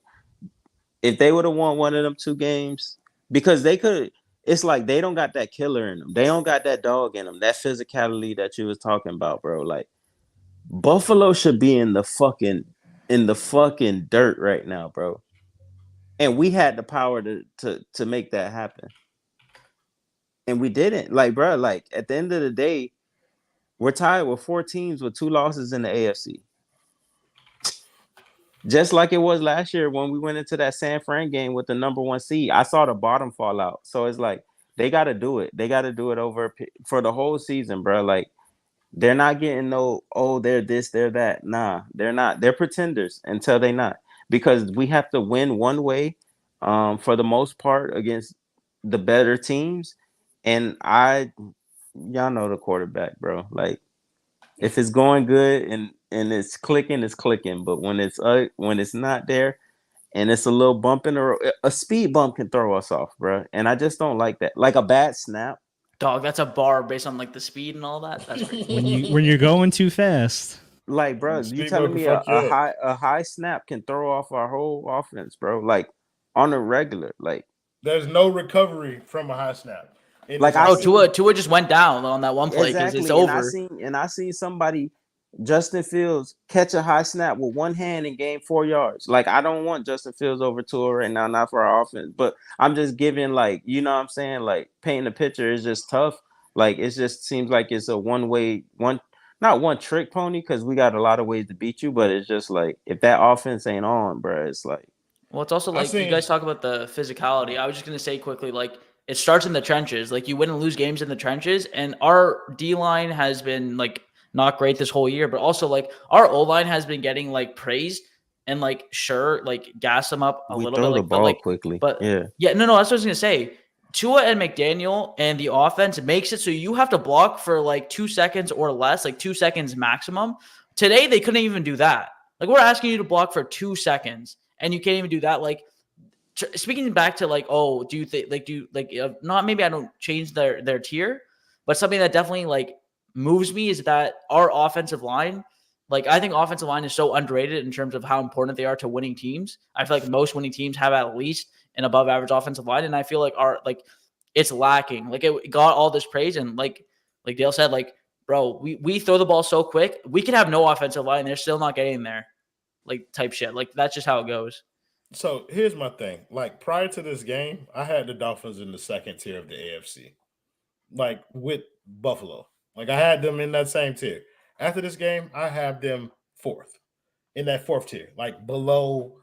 If they would have won one of them 2 games, because they could. It's like they don't got that killer in them. They don't got that dog in them. That physicality that you was talking about, bro. Like Buffalo should be in the fucking dirt right now, bro. And we had the power to make that happen, and we didn't. Like, bro. Like at the end of the day, we're tied with 4 teams with 2 losses in the AFC. Just like it was last year when we went into that San Fran game with the number 1 seed. I saw the bottom fall out. So it's like they got to do it. They got to do it over for the whole season, bro. Like they're not getting they're this, they're that. Nah, they're not. They're pretenders until they not. Because we have to win one way for the most part against the better teams. And y'all know the quarterback, bro. Like if it's going good and it's clicking, it's clicking. But when it's not there and it's a little bump in the road, a speed bump can throw us off, bro. And I just don't like that. Like a bad snap. Dog, that's a bar based on like the speed and all that. That's crazy. when you're going too fast. Like, bro, you telling me a high snap can throw off our whole offense, bro? Like on a regular, like there's no recovery from a high snap. Like Tua just went down on that one play because it's over. I seen somebody, Justin Fields, catch a high snap with one hand and gain 4 yards. Like I don't want Justin Fields over Tua right now, not for our offense. But I'm just giving, like, you know what I'm saying? Like painting the picture is just tough. Like it just seems like it's a not one trick pony, because we got a lot of ways to beat you. But it's just like if that offense ain't on, bro, it's like. Well, it's also like you guys talk about the physicality. I was just gonna say quickly, like. It starts in the trenches. Like you win and lose games in the trenches. And our D-line has been like not great this whole year, but also like our O-line has been getting like praised and like like gas them up a little bit. Throw like the ball quickly. But yeah, no, that's what I was gonna say. Tua and McDaniel and the offense makes it so you have to block for like 2 seconds or less, like 2 seconds maximum. Today they couldn't even do that. Like we're asking you to block for 2 seconds and you can't even do that. Like speaking back to like, oh, do you think not maybe I don't change their tier, but something that definitely like moves me is that our offensive line. Like, I think offensive line is so underrated in terms of how important they are to winning teams. I feel like most winning teams have at least an above average offensive line, and I feel like it's lacking. Like, it got all this praise, and like Dale said, like, bro, we throw the ball so quick, we could have no offensive line, they're still not getting there, like type shit. Like, that's just how it goes. So here's my thing. Like, prior to this game, I had the Dolphins in the second tier of the AFC, like with Buffalo. Like, I had them in that same tier. After this game, I have them fourth, in that fourth tier, like below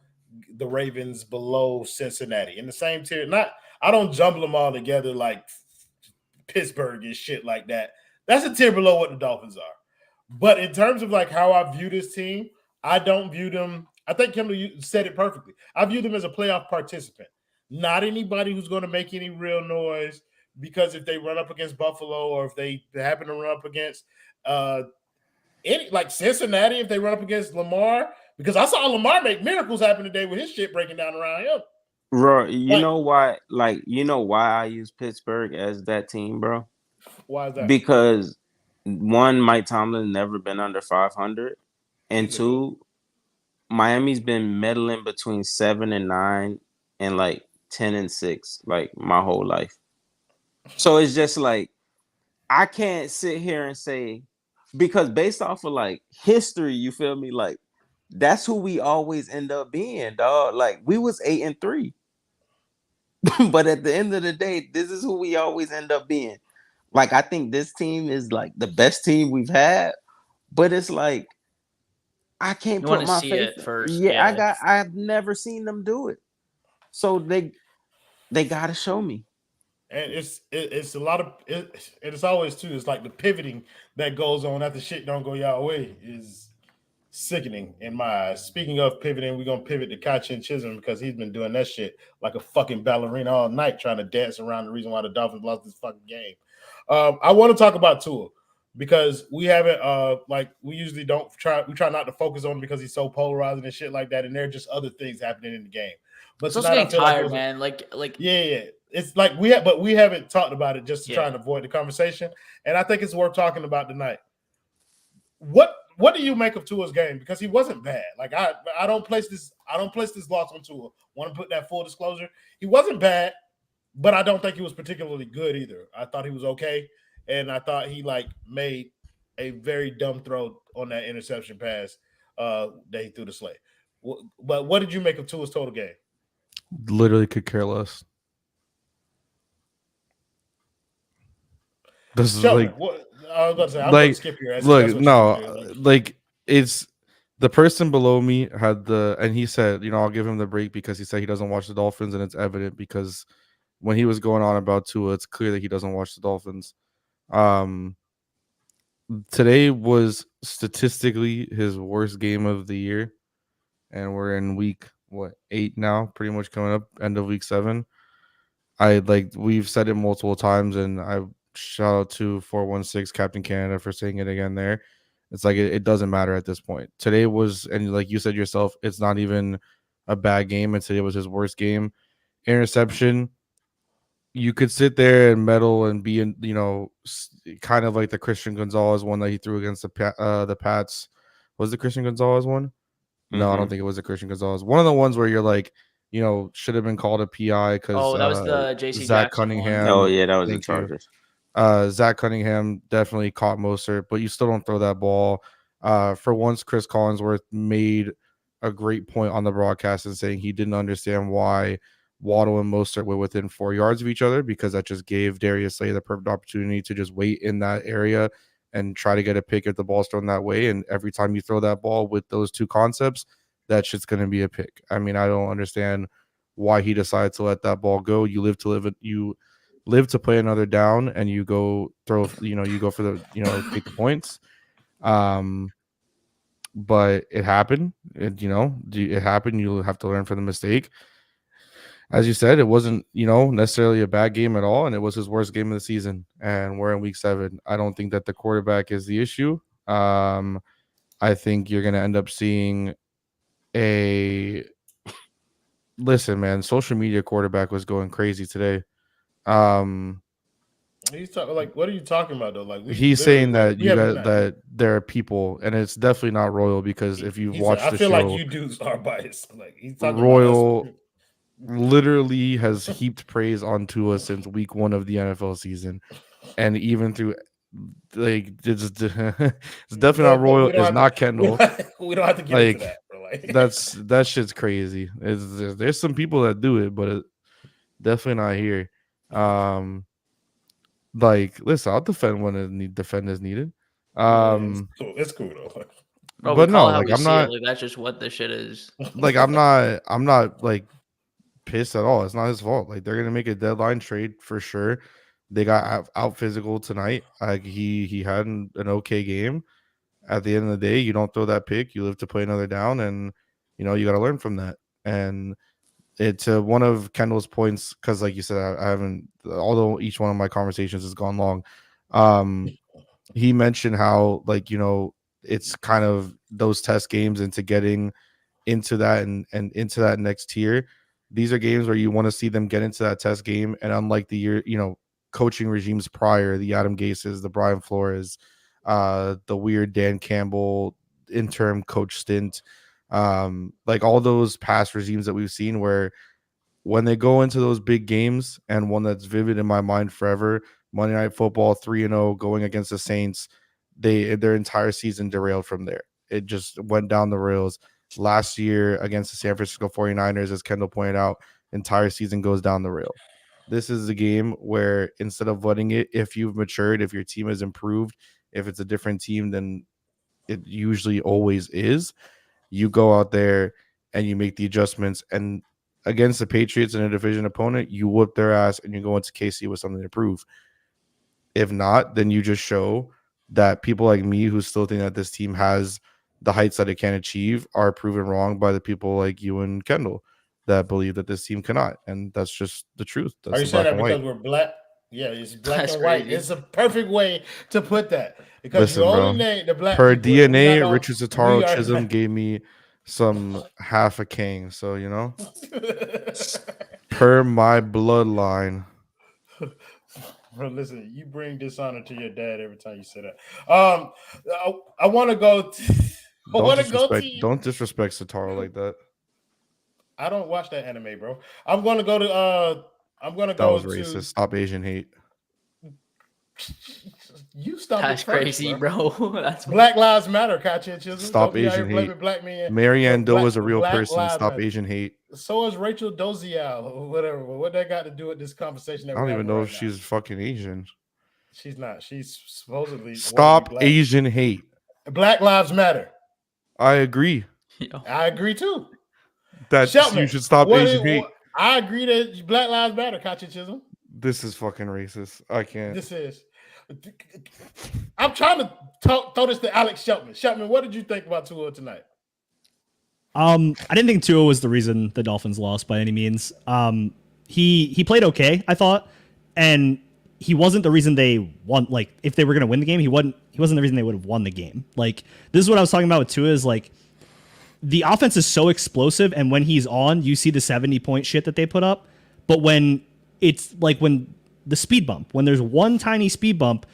the Ravens, below Cincinnati, in the same tier. I don't jumble them all together like Pittsburgh and shit like that. That's a tier below what the Dolphins are. But in terms of like how I view this team, I don't view them. I think Kendall, you said it perfectly. I view them as a playoff participant, not anybody who's going to make any real noise. Because if they run up against Buffalo, or if they happen to run up against any like Cincinnati, if they run up against Lamar, because I saw Lamar make miracles happen today with his shit breaking down around him. Bro, you know why I use Pittsburgh as that team, bro? Why is that? Because one, Mike Tomlin never been under 500, and two, Miami's been meddling between 7-9 and like 10-6, like my whole life. So it's just like I can't sit here and say, because based off of like history, you feel me? Like, that's who we always end up being, dog. Like, we was 8-3. But at the end of the day, this is who we always end up being. Like, I think this team is like the best team we've had, but it's like I can't put my faith it first. Yeah, I've never seen them do it. So they gotta show me. And it's a lot of it's always too. It's like the pivoting that goes on after shit don't go y'all way is sickening in my eyes. Speaking of pivoting, we're gonna pivot to Kachin Chisholm because he's been doing that shit like a fucking ballerina all night, trying to dance around the reason why the Dolphins lost this fucking game. I want to talk about Tua because we haven't like we usually don't try. We try not to focus on him because he's so polarizing and shit like that, and there are just other things happening in the game. But it's also getting tired, man. Like yeah. It's like we haven't talked about it just to try and avoid the conversation, and I think it's worth talking about tonight. What do you make of Tua's game? Because he wasn't bad. Like I don't place this loss on Tua. Want to put that full disclosure? He wasn't bad, but I don't think he was particularly good either. I thought he was okay, and I thought he like made a very dumb throw on that interception pass that he threw to Slay. But what did you make of Tua's total game? Literally could care less. This is like what I was going to say. I'm going to skip here. Like it's the person below me had and he said, I'll give him the break because he said he doesn't watch the Dolphins, and it's evident because when he was going on about Tua, it's clear that he doesn't watch the Dolphins. Today was statistically his worst game of the year, and we're in week 8 now, pretty much coming up end of week 7. We've said it multiple times, and I shout out to 416 Captain Canada for saying it again there. It's like it doesn't matter at this point. Today was, and like you said yourself, it's not even a bad game, and today was his worst game. Interception. You could sit there and meddle and be in, kind of like the Christian Gonzalez one that he threw against the Pats. Was the Christian Gonzalez one? No, I don't think it was the Christian Gonzalez. One of the ones where you're like, should have been called a PI because that was the JC Zach Jackson Cunningham. one. Oh yeah, that was the Chargers. Zach Cunningham definitely caught Mostert, but you still don't throw that ball. For once, Chris Collinsworth made a great point on the broadcast and saying he didn't understand why Waddle and Mostert were within 4 yards of each other, because that just gave Darius Slay the perfect opportunity to just wait in that area and try to get a pick if the ball's thrown that way. And every time you throw that ball with those two concepts, that shit's going to be a pick. I mean, I don't understand why he decided to let that ball go. You live to play another down, and you go throw, you go for the, take the points. But it happened. It happened. You have to learn from the mistake. As you said, it wasn't, necessarily a bad game at all, and it was his worst game of the season. And we're in week 7. I don't think that the quarterback is the issue. I think you're going to end up seeing a listen, man, social media quarterback was going crazy today. He's talking like, what are you talking about though? Like, He's saying that that there are people, and it's definitely not Royal, because if you've watched I the feel show, like you dudes are biased. Like, he's talking Royal about us. literally has heaped praise on Tua since week 1 of the NFL season, and even through like it's definitely not Royal. It's not Kendall. We don't have to get into that, bro. Like, that shit's crazy. There's some people that do it, but definitely not here. Like, listen, I'll defend when defend is needed. It's cool though. Bro, but no, like I'm not like that's just what this shit is. Like I'm not like pissed at all. It's not his fault. Like, they're gonna make a deadline trade for sure. They got out physical tonight. Like, he had an okay game. At the end of the day, you don't throw that pick. You live to play another down, and you got to learn from that. And it's one of Kendall's points, because like you said, I haven't, although each one of my conversations has gone long. He mentioned how, like, it's kind of those test games into getting into that and into that next tier. These are games where you want to see them get into that test game. And unlike the year, coaching regimes prior, the Adam Gases, the Brian Flores, the weird Dan Campbell interim coach stint, like all those past regimes that we've seen, where when they go into those big games, and one that's vivid in my mind forever, Monday Night Football 3-0 going against the Saints, their entire season derailed from there. It just went down the rails. Last year against the San Francisco 49ers, as Kendall pointed out, entire season goes down the rail. This is a game where, instead of letting it, if you've matured, if your team has improved, if it's a different team than it usually always is, you go out there and you make the adjustments. And against the Patriots and a division opponent, you whoop their ass and you go into KC with something to prove. If not, then you just show that people like me, who still think that this team has the heights that it can achieve, are proven wrong by the people like you and Kendall that believe that this team cannot. And that's just the truth. That's Are you saying that because we're black? Yeah, it's black That's and white. crazy. It's a perfect way to put that. Because Listen, you bro, only name the black per people. DNA, Richard We Sataro are Chisholm black. gave me some half a king. So, per my bloodline. Bro, listen, you bring dishonor to your dad every time you say that. I want to go. Don't disrespect Sataro like that. I don't watch that anime, bro. I'm going to go to. That was racist. Stop Asian hate. You stop. That's it first, crazy, bro. That's Black Lives Matter, Kachi Chisholm. Stop Don't be out here Asian blaming hate. Black men. Marianne Doe is a real Black person. Lives Stop Matter. Asian hate. So is Rachel Dozier or whatever. What that got to do with this conversation? That I don't we're even having know right if now? she's fucking Asian. She's not. She's supposedly. Stop Asian hate. Black Lives Matter. I agree. I agree too. That you should stop Asian hate. I agree that Black Lives Matter, Kachi Chisholm. This is fucking racist. I can't. This is. I'm trying to throw this to Alex Sheltman. Sheltman, what did you think about Tua tonight? I didn't think Tua was the reason the Dolphins lost by any means. He played okay, I thought, and he wasn't the reason they won. Like, if they were going to win the game, he wasn't the reason they would have won the game. Like, this is what I was talking about with Tua, is like, the offense is so explosive, and when he's on, you see the 70-point shit that they put up. But when it's like when the speed bump, when there's one tiny speed bump,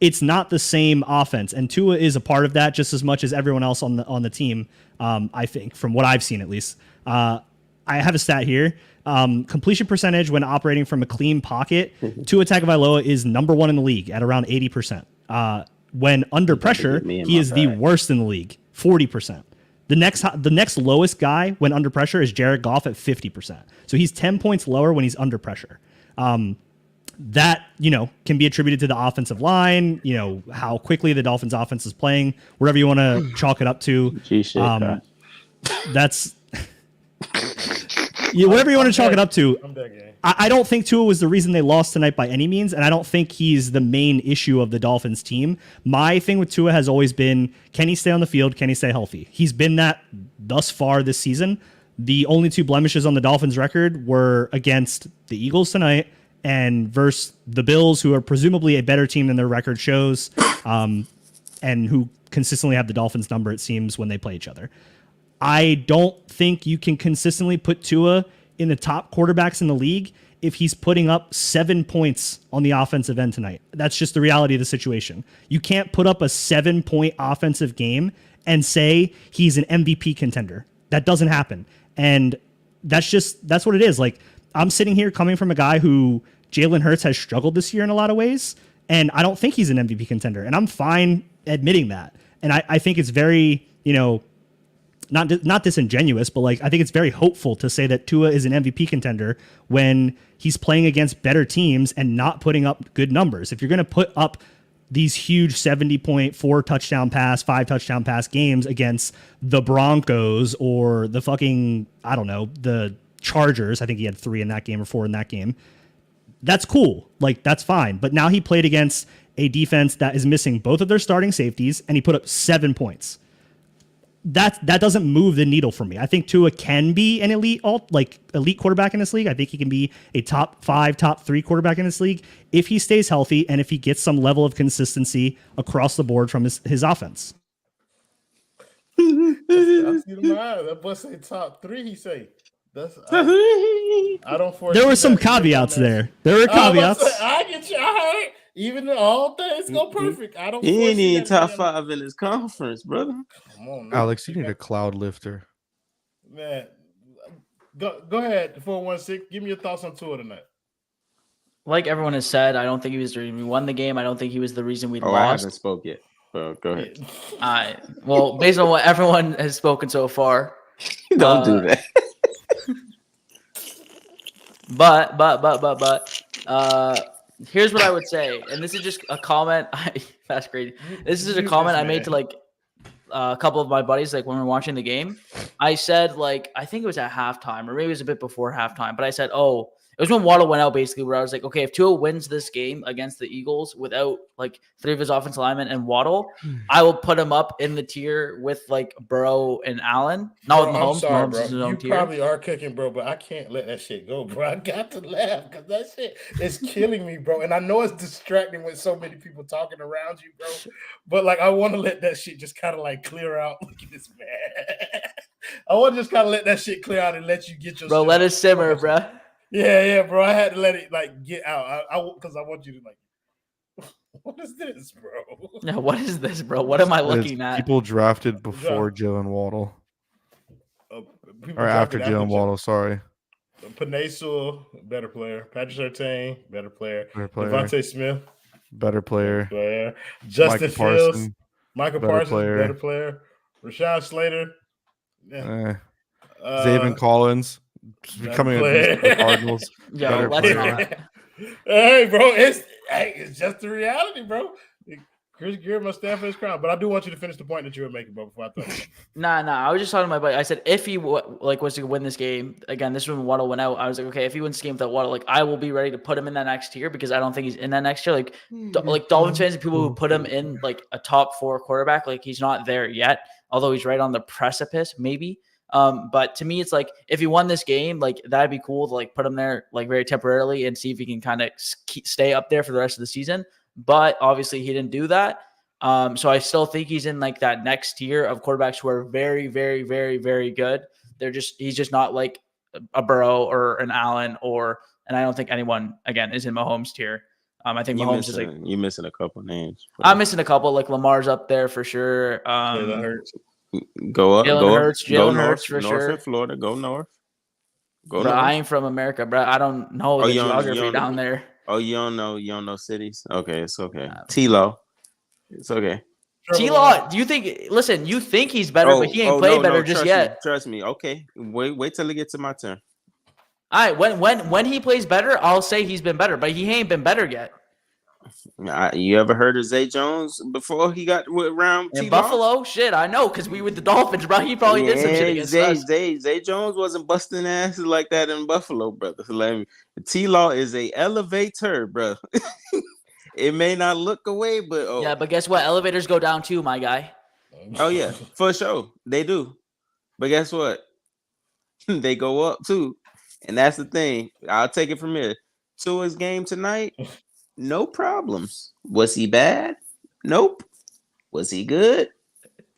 it's not the same offense. And Tua is a part of that just as much as everyone else on the team, I think, from what I've seen at least. I have a stat here. Completion percentage when operating from a clean pocket, Tua Tagovailoa is number 1 in the league at around 80%. When under pressure, he is the worst in the league, 40%. The next lowest guy when under pressure is Jared Goff at 50%. So he's 10 points lower when he's under pressure. That, can be attributed to the offensive line, how quickly the Dolphins offense is playing, whatever you want to chalk it up to. That's whatever you want to chalk it up to. I don't think Tua was the reason they lost tonight by any means, and I don't think he's the main issue of the Dolphins team. My thing with Tua has always been, can he stay on the field? Can he stay healthy? He's been that thus far this season. The only 2 blemishes on the Dolphins record were against the Eagles tonight and versus the Bills, who are presumably a better team than their record shows, and who consistently have the Dolphins number, it seems, when they play each other. I don't think you can consistently put Tua in the top quarterbacks in the league if he's putting up 7 points on the offensive end tonight. That's just the reality of the situation. You can't put up a 7-point offensive game and say he's an MVP contender. That doesn't happen. And that's what it is. Like, I'm sitting here coming from a guy who Jalen Hurts has struggled this year in a lot of ways, and I don't think he's an MVP contender. And I'm fine admitting that. And I think it's very, not disingenuous, but like I think it's very hopeful to say that Tua is an MVP contender when he's playing against better teams and not putting up good numbers. If you're going to put up these huge 70-point, 4-touchdown pass, 5-touchdown pass games against the Broncos or the fucking, I don't know, the Chargers, I think he had 3 in that game or 4 in that game, that's cool. Like, that's fine. But now he played against a defense that is missing both of their starting safeties, and he put up 7 points. That doesn't move the needle for me. I think Tua can be an elite quarterback in this league. I think he can be a top 5, top 3 quarterback in this league if he stays healthy and if he gets some level of consistency across the board from his offense. I see that boy say top 3. He say I don't foresee. There were some caveats there. There were caveats. I get you. I heard. Even if all things go perfect, I don't. He ain't even top 5 in his conference, brother. Come on, man. Alex, you need a cloud lifter. Man, go ahead. 416. Give me your thoughts on Tua tonight. Like everyone has said, I don't think he was the reason we won the game. I don't think he was the reason we lost. I haven't spoke yet. Go ahead. Well, based on what everyone has spoken so far, don't do that. But here's what I would say, and this is just a comment. That's great. This is a comment I made to like a couple of my buddies, like when we were watching the game. I said, like, I think it was at halftime, or maybe it was a bit before halftime, but I said, it was when Waddle went out, basically, where I was like, okay, if Tua wins this game against the Eagles without like 3 of his offensive linemen and Waddle, I will put him up in the tier with like Burrow and Allen. Not with Mahomes. Sorry, Mahomes bro. is his own You tier. probably are cooking, bro, but I can't let that shit go, bro. I got to laugh because that shit is killing me, bro. And I know it's distracting with so many people talking around you, bro. But like, I want to let that shit just kind of like clear out. Look at this man. I want to just kind of let that shit clear out and let you get your. Bro, let it simmer, bro. Yeah, bro. I had to let it like get out. Because I want you to like. What is this, bro? Yeah, what is this, bro? What am I looking at? People drafted before Jalen Waddle. Or after Jalen Waddle, sorry. Penei Sewell, better player. Patrick Surtain, better player. Devontae Devontae Smith, better player. Justin Fields, Michael better Parsons, player. better player. Rashawn Slater. Xavien Collins becoming a beast for the Cardinals. Yo, let's not. Hey, bro, it's just the reality, bro. Chris Greer must stand for his crown. But I do want you to finish the point that you were making, bro, before I thought. Nah. I was just talking to my buddy. I said if he was to win this game again, this is when Waddle went out. I was like, okay, if he wins the game without Waddle, like I will be ready to put him in that next tier because I don't think he's in that next tier. Like Dolphins fans and people who put him in like a top 4 quarterback, like he's not there yet. Although he's right on the precipice, maybe. But to me, it's like if he won this game, like that'd be cool to like put him there like very temporarily and see if he can kind of stay up there for the rest of the season. But obviously he didn't do that. So I still think he's in like that next tier of quarterbacks who are very, very, very, very good. He's just not like a Burrow or an Allen and I don't think anyone again is in Mahomes tier. I think Mahomes is like you're missing a couple names. I'm missing a couple. Like Lamar's up there for sure. Jalen Hurts. Go up. Jalen Hurts for north sure. In Florida, go north. Bro, I ain't from America, bro. I don't know the geography down there. Oh, you don't know cities? Okay, it's okay. T-Law. It's okay. T-Law, do you think? Listen, you think he's better, but he ain't played better just yet. Trust me. Okay, wait till it gets to my turn. All right, when he plays better, I'll say he's been better, but he ain't been better yet. You ever heard of Zay Jones before he got around in Buffalo? Shit, I know because we with the Dolphins, bro. He probably did some shit against us. Zay Jones wasn't busting asses like that in Buffalo, brother. T-Law is a elevator, bro. It may not look away, but yeah, but guess what? Elevators go down too, my guy. Oh yeah, for sure they do. But guess what? They go up too, and that's the thing. I'll take it from here. Tua's game tonight. No problems. Was he bad? Nope. Was he good?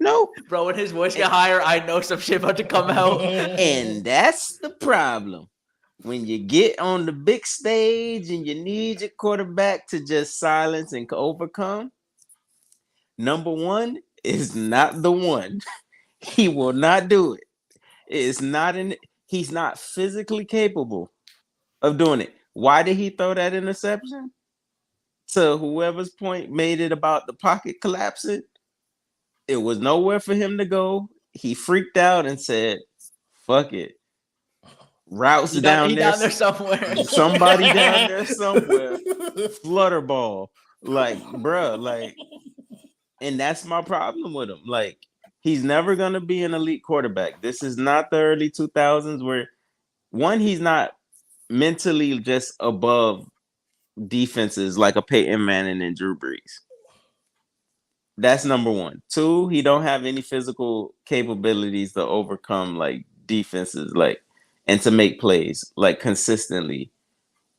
No. Bro, when his voice get higher, I know some shit about to come out. And that's the problem. When you get on the big stage and you need your quarterback to just silence and overcome, number one is not the one. He will not do it. It's not he's not physically capable of doing it. Why did he throw that interception? To whoever's point made it about the pocket collapsing. It was nowhere for him to go. He freaked out and said, fuck it. Routes down there somewhere. Somebody down there somewhere. Flutter ball. Like, bruh, like, and that's my problem with him. Like, he's never gonna be an elite quarterback. This is not the early 2000s where one, he's not mentally just above defenses like a Peyton Manning and Drew Brees. That's number one. Two, he don't have any physical capabilities to overcome like defenses, like, and to make plays like consistently.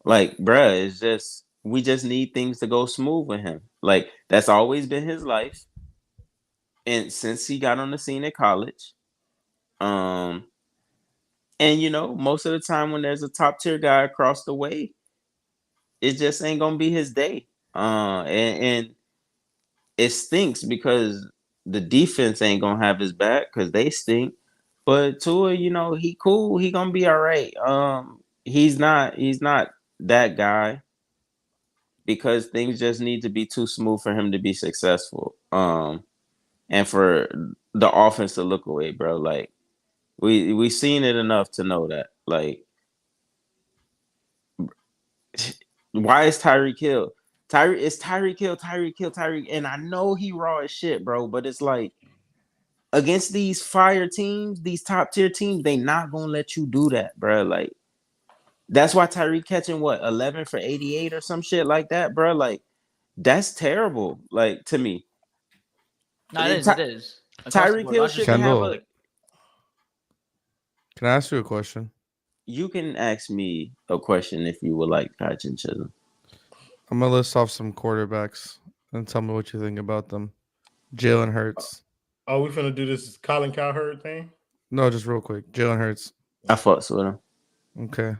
Like, bruh, it's just we just need things to go smooth with him. Like, that's always been his life. And since he got on the scene at college, and you know, most of the time when there's a top tier guy across the way, it just ain't gonna be his day. And it stinks because the defense ain't gonna have his back because they stink. But Tua, you know, he cool. He gonna be all right. He's not that guy because things just need to be too smooth for him to be successful. And for the offense to look away, bro. Like we seen it enough to know that. Like, why is Tyreek Hill? Tyreek Hill. And I know he raw as shit, bro. But it's like against these fire teams, these top tier teams, they not gonna let you do that, bro. Like, that's why Tyreek catching 11 for 88 or some shit like that, bro. Like, that's terrible. Like, to me. No, it is. Tyreek Hill shouldn't have a. Can I ask you a question? You can ask me a question if you would like, Kachin Chisholm. I'm gonna list off some quarterbacks and tell me what you think about them. Jalen Hurts. Oh, we finna do this Colin Cowherd thing? No, just real quick. Jalen Hurts. I fucks with him. Okay.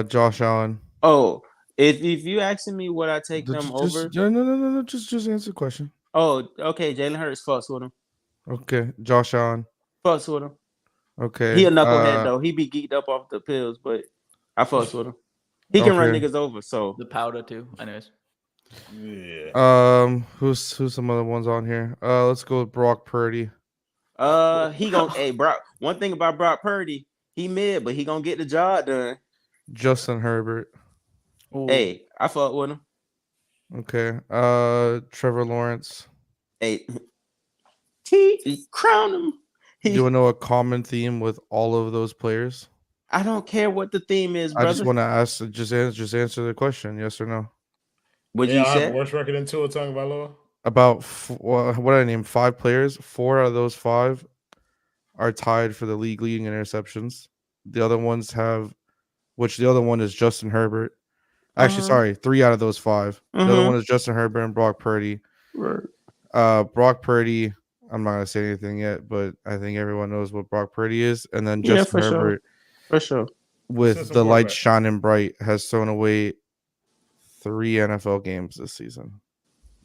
Josh Allen. Oh, if you asking me would I take them over? No. Just answer the question. Oh, okay. Jalen Hurts fucks with him. Okay. Josh Allen. Fucks with him. Okay. He a knucklehead though. He be geeked up off the pills, but I fucks with him. He can run niggas over. So the powder too. Anyways. Yeah. Who's some other ones on here? Let's go with Brock Purdy. He gonna hey Brock. One thing about Brock Purdy, he mid, but he gonna get the job done. Justin Herbert. Ooh. Hey, I fuck with him. Okay. Trevor Lawrence. Hey, crown him. You want to know a common theme with all of those players? I don't care what the theme is, brother. I just want to ask. Just answer the question. Yes or no? What you I say? have worst record in Tua Tagovailoa. About what I named 5 players. 4 out of those 5 are tied for the league leading interceptions. The other ones have, which the other one is Justin Herbert. Actually, sorry, 3 out of those 5. The other one is Justin Herbert and Brock Purdy. Right. Brock Purdy. I'm not gonna say anything yet, but I think everyone knows what Brock Purdy is. And then Justin Herbert, for sure, with the lights shining bright, has thrown away 3 NFL games this season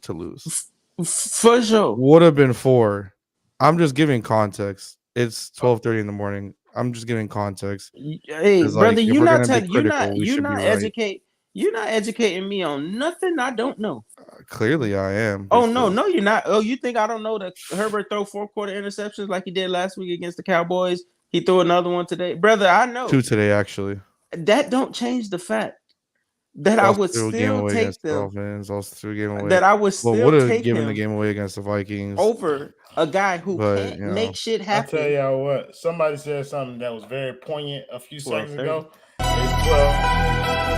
to lose. For sure. Would have been 4. I'm just giving context. It's 12:30 in the morning. I'm just giving context. Hey, brother, you're not educating. You're not educating me on nothing I don't know. Clearly, I am. Oh no, you're not. Oh, you think I don't know that Herbert throw 4-quarter interceptions like he did last week against the Cowboys? He threw another one today, brother. I know 2 today actually. That don't change the fact that I would still take them. Dolphins, also threw a game away. That I would still would have take given him the game away against the Vikings over a guy who can't make shit happen. I tell y'all what, somebody said something that was very poignant a few seconds ago. Well,